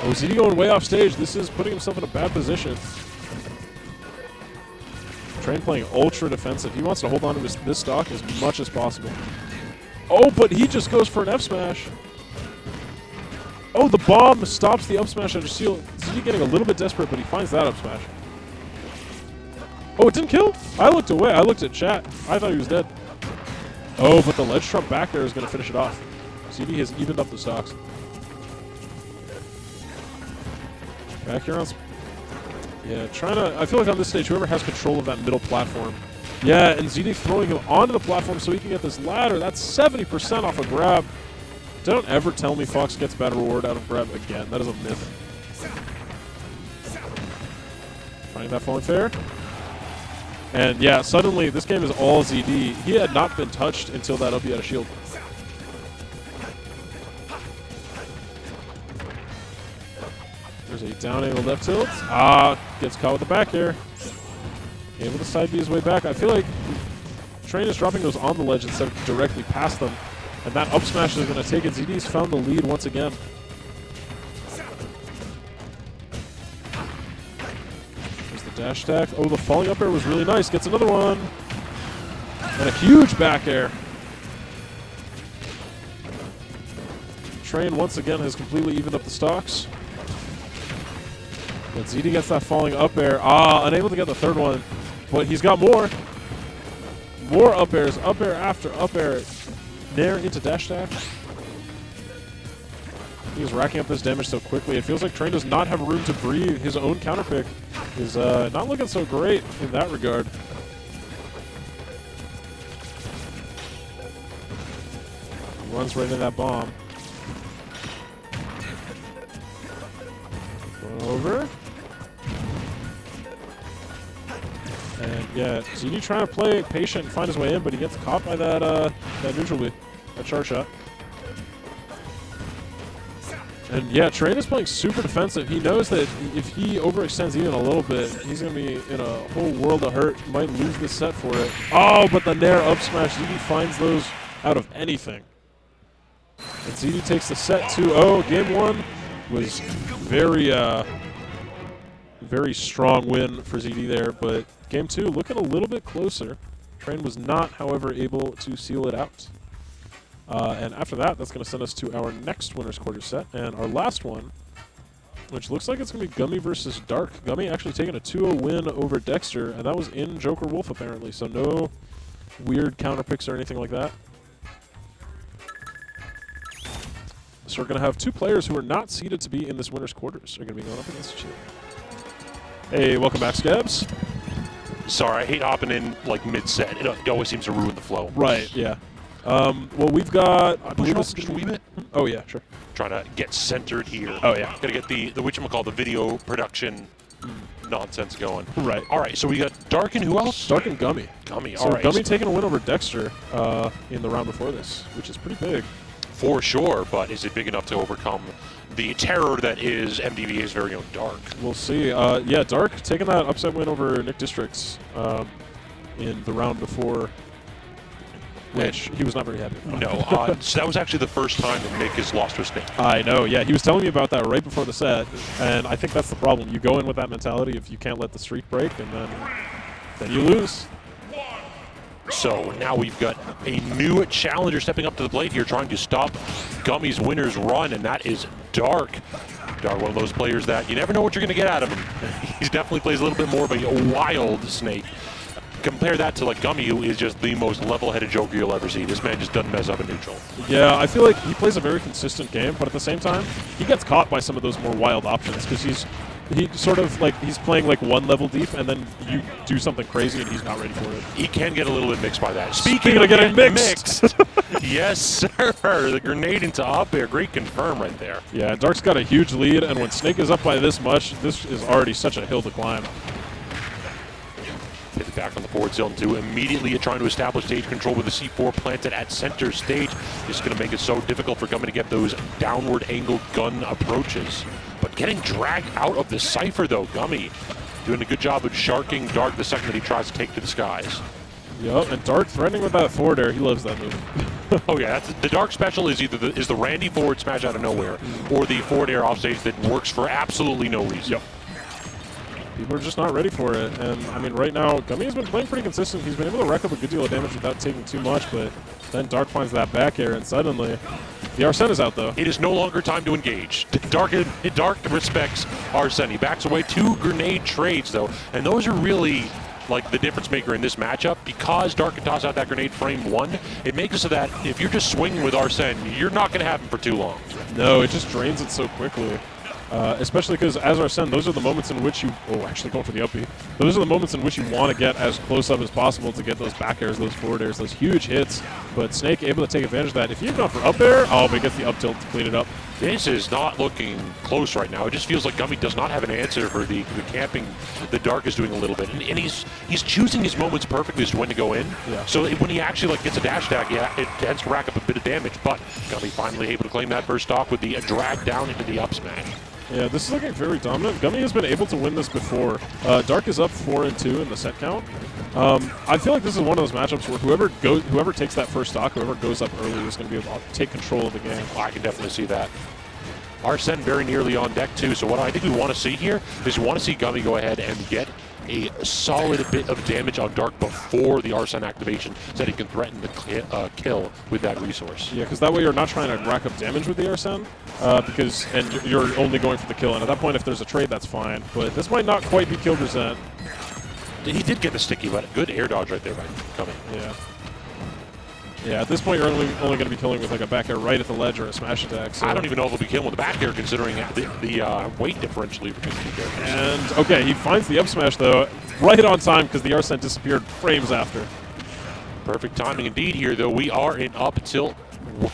Oh, ZD going way off stage. This is putting himself in a bad position. Train playing ultra defensive. He wants to hold on to this stock as much as possible. Oh, but he just goes for an F smash. Oh, the bomb stops the up smash under seal. ZD getting a little bit desperate, but he finds that up smash. Oh, it didn't kill? I looked away. I looked at chat. I thought he was dead. Oh, but the ledge trump back there is going to finish it off. ZD has evened up the stocks. Back here on... Yeah, trying to... I feel like on this stage, whoever has control of that middle platform. Yeah, and ZD throwing him onto the platform so he can get this ladder. That's 70% off a grab. Don't ever tell me Fox gets bad reward out of grab again. That is a myth. Finding that falling fair. And yeah, suddenly this game is all ZD. He had not been touched until that up he had a shield. There's a down angle left tilt. Gets caught with the back air. Able to side B his way back. I feel like Train is dropping those on the ledge instead of directly past them. And that up smash is going to take it. ZD's found the lead once again. There's the dash attack. Oh, the falling up air was really nice. Gets another one. And a huge back air. Train once again has completely evened up the stocks. But ZD gets that falling up air. Unable to get the third one. But he's got more. More up airs. Up air after up air. Nair into dash attack. He's racking up this damage so quickly. It feels like Train does not have room to breathe. His own counter pick is not looking so great in that regard. He runs right into that bomb. Going over. Yeah, ZD trying to play patient and find his way in, but he gets caught by that that neutral B, that char shot. And yeah, Train is playing super defensive. He knows that if he overextends even a little bit, he's going to be in a whole world of hurt. Might lose this set for it. Oh, but the Nair up smash, ZD finds those out of anything. And ZD takes the set 2-0. Game 1 was very strong win for ZD there, but Game 2 looking a little bit closer. Train was not, however, able to seal it out. And after that, that's going to send us to our next winner's quarter set. And our last one, which looks like it's going to be Gummy versus Dark. Gummy actually taking a 2-0 win over Dexter, and that was in Joker Wolf, apparently. So no weird counter picks or anything like that. So we're going to have two players who are not seeded to be in this winner's quarters are going to be going up against each other. Hey, welcome back, Scabs. Sorry, I hate hopping in like mid-set. It always seems to ruin the flow. Right, yeah. Well, we've got... I believe Push just a wee bit. Oh, yeah, sure. Trying to get centered here. Oh, yeah. Gotta get the whatchamacallit, the video production nonsense going. Right. All right, so we got Dark and who else? Dark and Gummy. Gummy, So all right. Gummy taking a win over Dexter in the round before this, which is pretty big. For sure, but is it big enough to overcome the terror that is MDVA's very own Dark? We'll see. Yeah, Dark taking that upset win over NickDistrict in the round before, which he was not very happy about. No, so that was actually the first time that Nick has lost to a snake. I know, yeah. He was telling me about that right before the set, and I think that's the problem. You go in with that mentality if you can't let the streak break, and then you lose. So now we've got a new challenger stepping up to the plate here, trying to stop Gummy's winner's run, and that is Dark. Dark, one of those players that you never know what you're going to get out of him. He definitely plays a little bit more of a wild snake. Compare that to like Gummy, who is just the most level-headed Joker you'll ever see. This man just doesn't mess up in neutral. Yeah, I feel like he plays a very consistent game, but at the same time, he gets caught by some of those more wild options because he's sort of like he's playing like one level deep, and then you do something crazy, and he's not ready for it. He can get a little bit mixed by that. Speaking of getting mixed. Yes, sir. The grenade into up air. Great confirm right there. Yeah, and Dark's got a huge lead, and when Snake is up by this much, this is already such a hill to climb. Hit it back on the forward zone too. Immediately trying to establish stage control with the C4 planted at center stage. This is going to make it so difficult for Gummy to get those downward angled gun approaches. But getting dragged out of the cipher though, Gummy doing a good job of sharking Dark the second that he tries to take to the skies. Yep, and Dark threatening with that forward air. He loves that move. Oh yeah, that's, the Dark special is either the Randy forward smash out of nowhere or the forward air offstage that works for absolutely no reason. Yep. People are just not ready for it, and I mean right now Gummy has been playing pretty consistent. He's been able to rack up a good deal of damage without taking too much, but then Dark finds that back air, and suddenly the Arsene is out though. It is no longer time to engage. Dark respects Arsene. He backs away. 2 grenade trades though, and those are really like the difference maker in this matchup. Because Dark can toss out that grenade frame 1, it makes it so that if you're just swinging with Arsene, you're not going to have him for too long. No, it just drains it so quickly. Especially because as Arsene, those are the moments in which you... Oh, actually going for the up B. Those are the moments in which you want to get as close up as possible to get those back airs, those forward airs, those huge hits. But Snake able to take advantage of that. If you've gone for up air, oh, but he gets the up tilt to clean it up. This is not looking close right now. It just feels like Gummy does not have an answer for the camping the Dark is doing a little bit. And he's choosing his moments perfectly as to when to go in. Yeah. So when he actually like gets a dash attack, yeah, it tends to rack up a bit of damage. But Gummy finally able to claim that first stock with the drag down into the up smash. Yeah, this is looking very dominant. Gummy has been able to win this before. Dark is up 4-2 in the set count. I feel like this is one of those matchups where whoever takes that first stock, whoever goes up early is going to be able to take control of the game. I can definitely see that. Arsene very nearly on deck too, so what I think we want to see here is we want to see Gummy go ahead and get a solid bit of damage on Dark before the Arsene activation so that he can threaten the kill with that resource. Yeah, because that way you're not trying to rack up damage with the Arsene, and you're only going for the kill. And at that point, if there's a trade, that's fine. But this might not quite be kill percent. He did get the sticky, but good air dodge right there by Gummy. Yeah. Yeah, at this point, you're only going to be killing with like a back air right at the ledge or a smash attack. So. I don't even know if he'll be killing with the back air considering the weight differential between the two characters. And, okay, he finds the up smash, though, right on time because the Arsene disappeared frames after. Perfect timing indeed here, though. We are in up tilt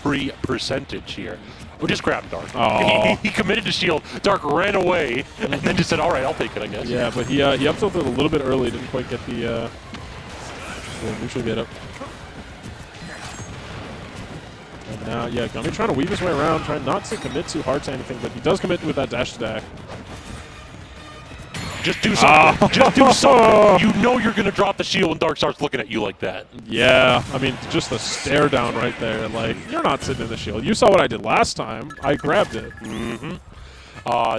worry percentage here. Oh, just grab Dark. Oh. He committed to shield. Dark ran away and then just said, all right, I'll take it, I guess. Yeah, but he up tilted a little bit early, didn't quite get the Yeah, neutral get up. And now, yeah, Gummy trying to weave his way around, trying not to commit too hard to anything, but he does commit with that dash attack. Just do something. Just do something. You know you're going to drop the shield when Dark starts looking at you like that. Yeah, I mean, just the stare down right there. Like, you're not sitting in the shield. You saw what I did last time. I grabbed it.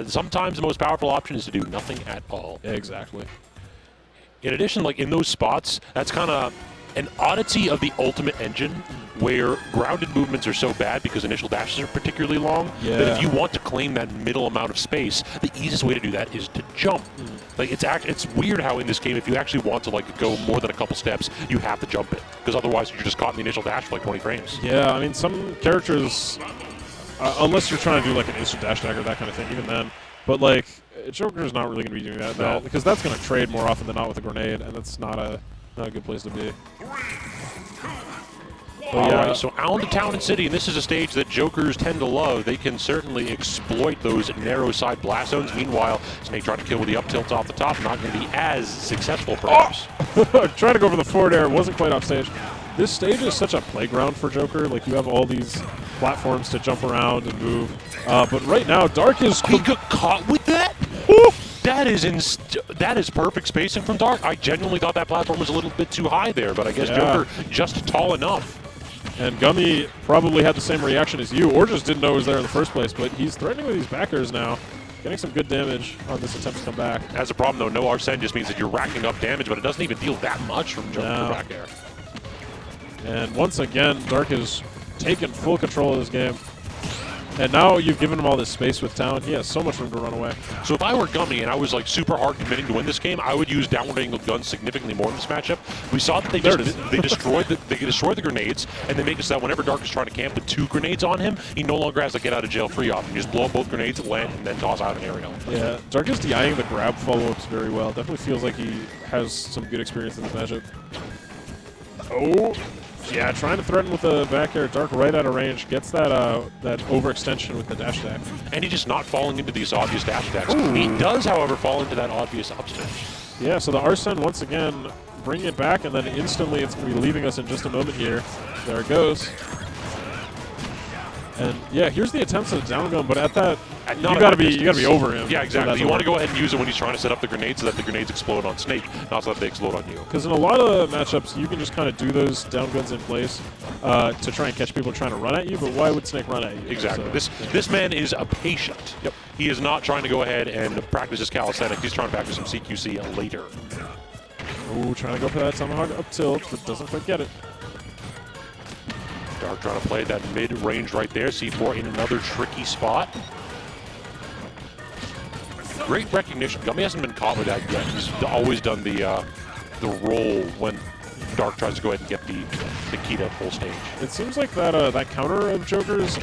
Sometimes the most powerful option is to do nothing at all. Yeah, exactly. In addition, like in those spots, that's kind of an oddity of the Ultimate engine where grounded movements are so bad because initial dashes are particularly long that if you want to claim that middle amount of space, the easiest way to do that is to jump. Like it's weird how in this game, if you actually want to like go more than a couple steps, you have to jump it because otherwise you're just caught in the initial dash for like 20 frames. Yeah, I mean, some characters, unless you're trying to do like an instant dash attack or that kind of thing, even then. But like, Joker's not really going to be doing that because that's going to trade more often than not with a grenade, and that's not a good place to be. All right, so out to Town and City, and this is a stage that Jokers tend to love. They can certainly exploit those narrow side blast zones. Meanwhile, Snake trying to kill with the up tilts off the top, not going to be as successful, perhaps. Trying to go for the forward air, wasn't quite off stage. This stage is such a playground for Joker. Like, you have all these platforms to jump around and move. But right now, Dark is... He got caught with that? That is perfect spacing from Dark. I genuinely thought that platform was a little bit too high there, but I guess Joker just tall enough. And Gummy probably had the same reaction as you, or just didn't know it was there in the first place, but he's threatening with these backers now. Getting some good damage on this attempt to come back. As a problem, though, no Arsene just means that you're racking up damage, but it doesn't even deal that much from Joker back there. And once again, Dark is taking full control of this game. And now you've given him all this space with Town. He has so much room to run away. So if I were Gummy and I was like super hard committing to win this game, I would use downward angled guns significantly more in this matchup. We saw that they destroyed the grenades, and they make it so that whenever Dark is trying to camp with 2 grenades on him, he no longer has to get out of jail free option. You just blow up both grenades, land, and then toss out an aerial. Yeah, Dark is DIing the grab follow-ups very well. Definitely feels like he has some good experience in this matchup. Oh, yeah, trying to threaten with the back air. Dark right out of range. Gets that that overextension with the dash attack. And he's just not falling into these obvious dash attacks. He does, however, fall into that obvious up smash. Yeah, so the Arsene once again bringing it back, and then instantly it's going to be leaving us in just a moment here. There it goes. And yeah, here's the attempts at a down gun, but at that, you gotta be over him. Yeah, exactly. You want to go ahead and use it when he's trying to set up the grenades so that the grenades explode on Snake, not so that they explode on you. Because in a lot of matchups, you can just kind of do those down guns in place to try and catch people trying to run at you. But why would Snake run at you? Exactly. So, this man is a patient. Yep. He is not trying to go ahead and practice his calisthenics. He's trying to practice some CQC later. Ooh, trying to go for that tomahawk up tilt, but doesn't quite get it. Dark trying to play that mid-range right there. C4 in another tricky spot. Great recognition. Gummy hasn't been caught with that yet. He's always done the roll when Dark tries to go ahead and get the key to full stage. It seems like that that counter of Joker's,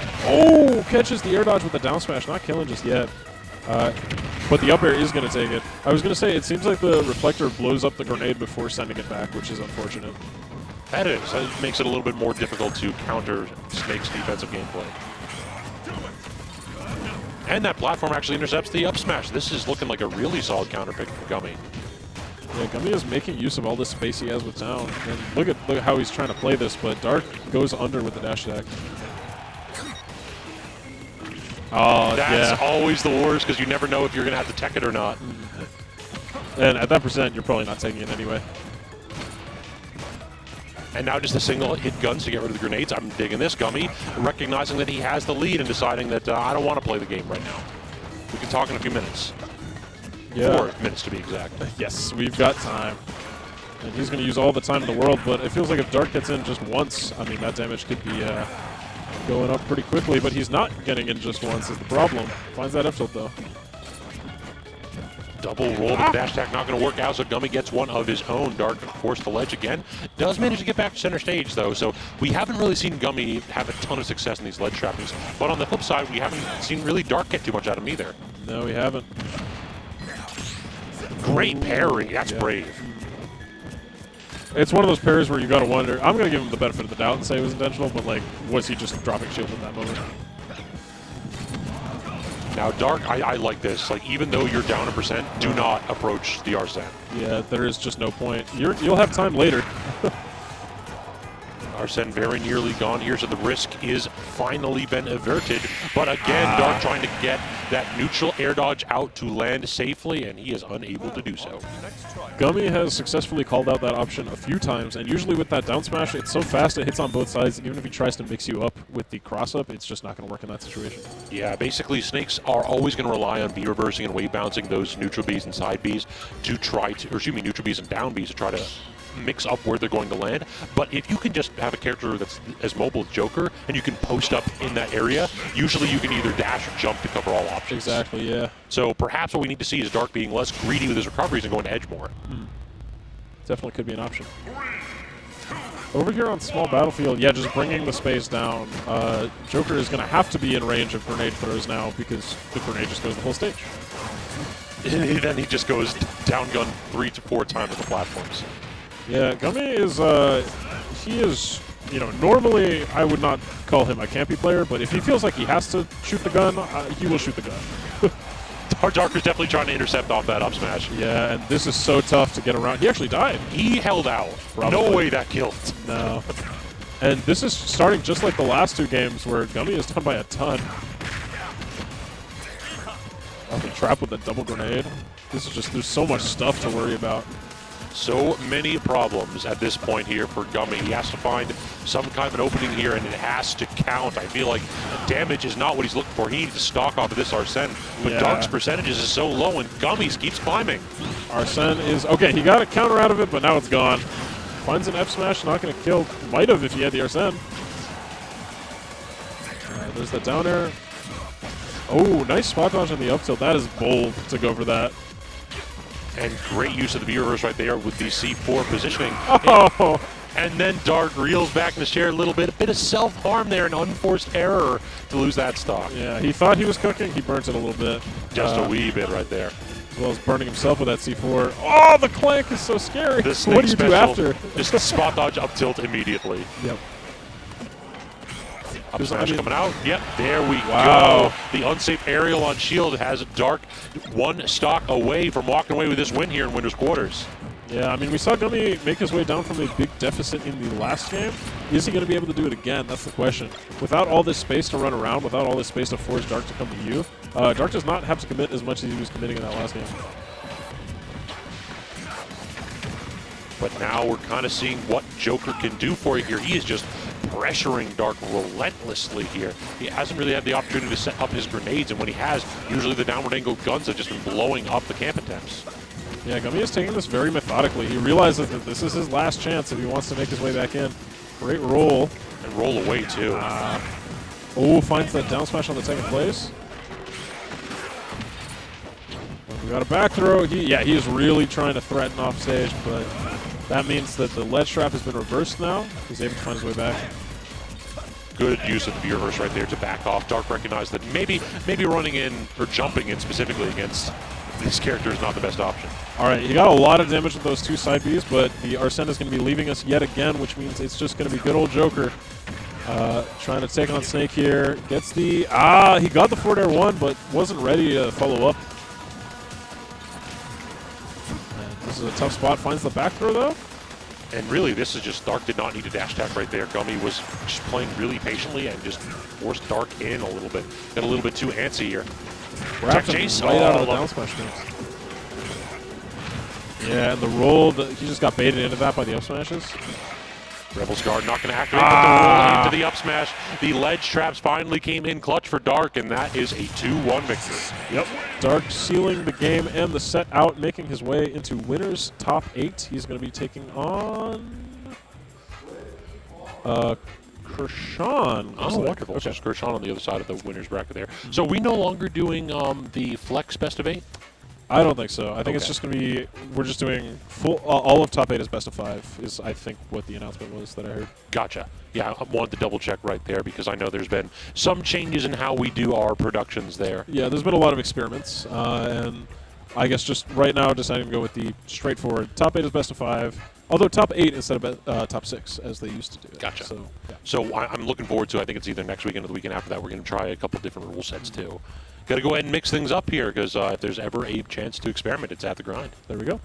catches the air dodge with the down smash, not killing just yet. But the up air is going to take it. I was going to say, it seems like the reflector blows up the grenade before sending it back, which is unfortunate. That is. That makes it a little bit more difficult to counter Snake's defensive gameplay. And that platform actually intercepts the up smash. This is looking like a really solid counter pick for Gummy. Yeah, Gummy is making use of all this space he has with Town. And look at how he's trying to play this, but Dark goes under with the dash attack. Oh, That's always the worst because you never know if you're going to have to tech it or not. And at that percent, you're probably not taking it anyway. And now just a single hit guns to get rid of the grenades. I'm digging this. Gummy recognizing that he has the lead and deciding that I don't want to play the game right now. We can talk in a few minutes. Yeah. 4 minutes to be exact. Yes, we've got time. And he's going to use all the time in the world, but it feels like if Dark gets in just once, I mean, that damage could be going up pretty quickly, but he's not getting in just once is the problem. Finds that F tilt though. Double roll with the dash attack, not going to work out, so Gummy gets one of his own. Dark forced to ledge again. Does manage to get back to center stage, though, so we haven't really seen Gummy have a ton of success in these ledge trappings. But on the flip side, we haven't seen really Dark get too much out of him either. No, we haven't. Great parry. That's brave. It's one of those pairs where you got to wonder. I'm going to give him the benefit of the doubt and say it was intentional, but, like, was he just dropping shield in that moment? Now, Dark, I like this. Like, even though you're down a percent, do not approach the Arsene. Yeah, there is just no point. You'll have time later. Arsene very nearly gone here, so the risk is finally been averted. But again, Dark trying to get that neutral air dodge out to land safely, and he is unable to do so. Gummy has successfully called out that option a few times, and usually with that down smash, it's so fast it hits on both sides. Even if he tries to mix you up with the cross-up, it's just not going to work in that situation. Yeah, basically snakes are always going to rely on B-reversing and wave bouncing those neutral Bs and side Bs to try to, or excuse me, neutral Bs and down Bs to try to mix up where they're going to land. But if you can just have a character that's as mobile as Joker and you can post up in that area, usually you can either dash or jump to cover all options. Exactly, yeah. So perhaps what we need to see is Dark being less greedy with his recoveries and going to edge more. Definitely could be an option. Over here on small battlefield, yeah, just bringing the space down. Joker is going to have to be in range of grenade throws now because the grenade just goes the whole stage. And then he just goes down gun 3 to 4 times on the platforms. Yeah, Gummy is, he is, you know, normally I would not call him a campy player, but if he feels like he has to shoot the gun, he will shoot the gun. Darker's definitely trying to intercept off that up smash. Yeah, and this is so tough to get around. He actually died. He held out. Probably. No way that killed. No. And this is starting just like the last 2 games where Gummy is done by a ton. The trap with a double grenade. This is just, there's so much stuff to worry about. So many problems at this point here for Gummy. He has to find some kind of an opening here, and it has to count. I feel like damage is not what he's looking for. He needs to stock off of this Arsene. But Yeah. Dark's percentages is so low, and Gummy's keeps climbing. Arsene is, okay, he got a counter out of it, but now it's gone. Finds an F smash, not going to kill. Might have if he had the Arsene. There's the down air. Oh, nice spot dodge on the up tilt. That is bold to go for that. And great use of the B-reverse right there with the C4 positioning. Oh! And then Dark reels back in his chair a little bit. A bit of self-harm there, an unforced error to lose that stock. Yeah, he thought he was cooking. He burnt it a little bit. Just a wee bit right there. As well as burning himself with that C4. Oh, the clank is so scary. The What snake do you do special, after? just spot dodge up tilt immediately. Yep. Up smash coming out. Yep, there we Wow. go. The unsafe aerial on shield has Dark 1 stock away from walking away with this win here in Winner's Quarters. Yeah, I mean, we saw Gummy make his way down from a big deficit in the last game. Is he going to be able to do it again? That's the question. Without all this space to run around, without all this space to force Dark to come to you, Dark does not have to commit as much as he was committing in that last game. But now we're kind of seeing what Joker can do for you here. He is just pressuring Dark relentlessly here. He hasn't really had the opportunity to set up his grenades, and when he has, usually the downward angle guns have just been blowing up the camp attempts. Yeah, Gummy is taking this very methodically. He realizes that this is his last chance if he wants to make his way back in. Great roll. And roll away, too. Oh, finds that down smash on the second place. We got a back throw. He is really trying to threaten off stage, but that means that the ledge trap has been reversed now. He's able to find his way back. Good use of the B-reverse right there to back off. Dark recognized that maybe running in, or jumping in specifically against this character is not the best option. All right, he got a lot of damage with those 2 side Bs, but the Arsene is going to be leaving us yet again, which means it's just going to be good old Joker trying to take on Snake here. Gets the... he got the forward air 1, but wasn't ready to follow up. And this is a tough spot. Finds the back throw, though. And really, this is just Dark did not need a dash attack right there. Gummy was just playing really patiently and just forced Dark in a little bit. Got a little bit too antsy here. Wrapped Check him chase. right out of the love down it. smash moves. Yeah, and the roll, he just got baited into that by the up smashes. Rebel's Guard not going to activate, but the roll into the up smash. The ledge traps finally came in clutch for Dark, and that is a 2-1 victory. Yep. Dark sealing the game and the set out, making his way into winner's top 8. He's going to be taking on Kurshaun. Oh, wonderful. Okay. So Kurshaun on the other side of the winner's bracket there. So we no longer doing the flex best of 8? I don't think so. I think it's Okay. just going to be, we're just doing full, all of top 8 is best of 5, is I think what the announcement was that I heard. Gotcha. Yeah, I wanted to double check right there because I know there's been some changes in how we do our productions there. Yeah, there's been a lot of experiments, and I guess just right now deciding to go with the straightforward top 8 is best of 5, although top 8 instead of top 6 as they used to do it. Gotcha. So, yeah. So I'm looking forward to, I think it's either next weekend or the weekend after that, we're going to try a couple different rule sets too. Got to go ahead and mix things up here because if there's ever a chance to experiment, it's at the grind. There we go.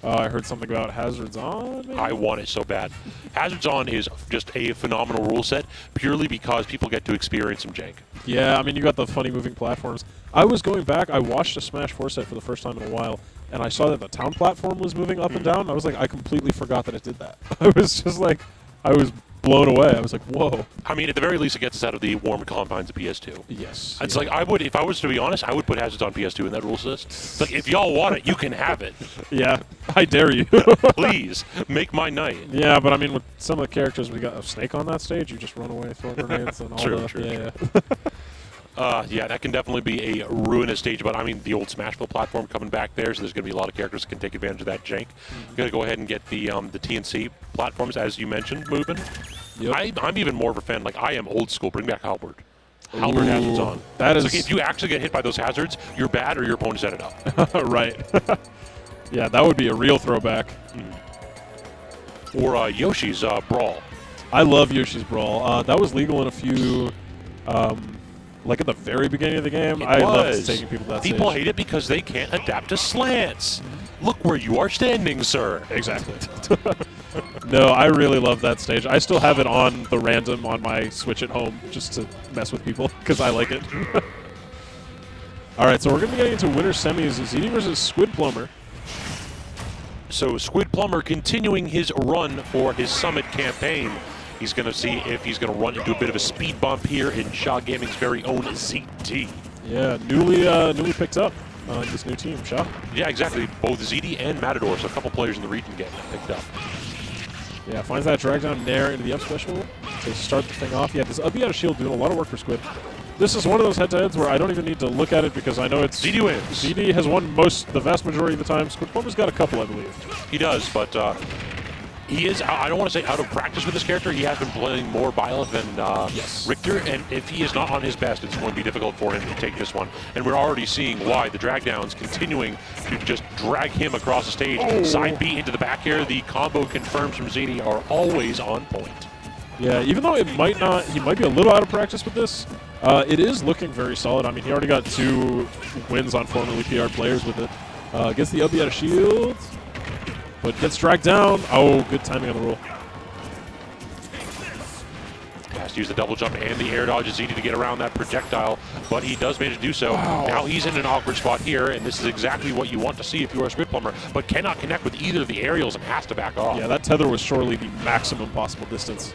I heard something about Hazards On. Maybe? I want it so bad. Hazards On is just a phenomenal rule set purely because people get to experience some jank. Yeah, I mean, you got the funny moving platforms. I was going back, I watched a Smash 4 set for the first time in a while, and I saw that the town platform was moving up and down. I was like, I completely forgot that it did that. I was just like, I was blown away. I was like, whoa. I mean, at the very least, it gets us out of the warm confines of PS2. Yes. It's like, I would, if I was to be honest, I would put Hazards on PS2 in that rule list. It's like, if y'all want it, you can have it. Yeah, I dare you. Please, make my night. Yeah, but I mean, with some of the characters, we got a Snake on that stage. You just run away, throw grenades, and all True, the... true, yeah, true. Yeah, that can definitely be a ruinous stage, but I mean, the old Smashville platform coming back there, so there's going to be a lot of characters that can take advantage of that jank. Going to go ahead and get the TNC platforms, as you mentioned, moving. Yep. I'm even more of a fan, like, I am old school. Bring back Halberd. Halberd Hazards on. That is... Like, if you actually get hit by those hazards, you're bad or your opponent set it up. right. Yeah, that would be a real throwback. Or Yoshi's Brawl. I love Yoshi's Brawl. That was legal in a few... like at the very beginning of the game, I loved taking people to that People stage. hate it because they can't adapt to slants. Look where you are standing, sir. Exactly. No, I really love that stage. I still have it on the random on my Switch at home just to mess with people because I like it. All right, so we're going to be getting into winter semis. ZD versus Squid Plumber. So Squid Plumber continuing his run for his Summit campaign. He's going to see if he's going to run into a bit of a speed bump here in Shaw Gaming's very own ZD. Yeah, newly picked up this new team, Shaw. Yeah, exactly. Both ZD and Matador, so a couple players in the region getting picked up. Yeah, finds that drag down Nair into the up special to start the thing off. Yeah, this up out of shield doing a lot of work for Squid. This is one of those head-to-heads where I don't even need to look at it because I know it's... ZD wins. ZD has won the vast majority of the time. Squid Plumber's got a couple, I believe. He does, but he is, I don't want to say out of practice with this character. He has been playing more Byleth than Richter, and if he is not on his best, it's going to be difficult for him to take this one. And we're already seeing why. The drag downs continuing to just drag him across the stage. Side B into the back air. The combo confirms from ZD are always on point. Yeah, even though he might be a little out of practice with this, it is looking very solid. I mean, he already got 2 wins on formerly PR players with it. Gets the up out of shield, but gets dragged down. Oh, good timing on the roll. Has to use the double jump and the air dodge. It's easy to get around that projectile, but he does manage to do so. Wow. Now he's in an awkward spot here, and this is exactly what you want to see if you are a Squid Plumber, but cannot connect with either of the aerials and has to back off. Yeah, that tether was surely the maximum possible distance.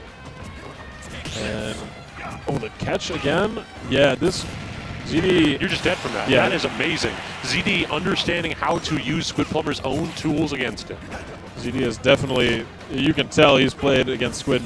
And, oh, the catch again? Yeah, this ZD... You're just dead from that. Yeah. That is amazing. ZD understanding how to use Squid Plumber's own tools against him. ZD is definitely... You can tell he's played against Squid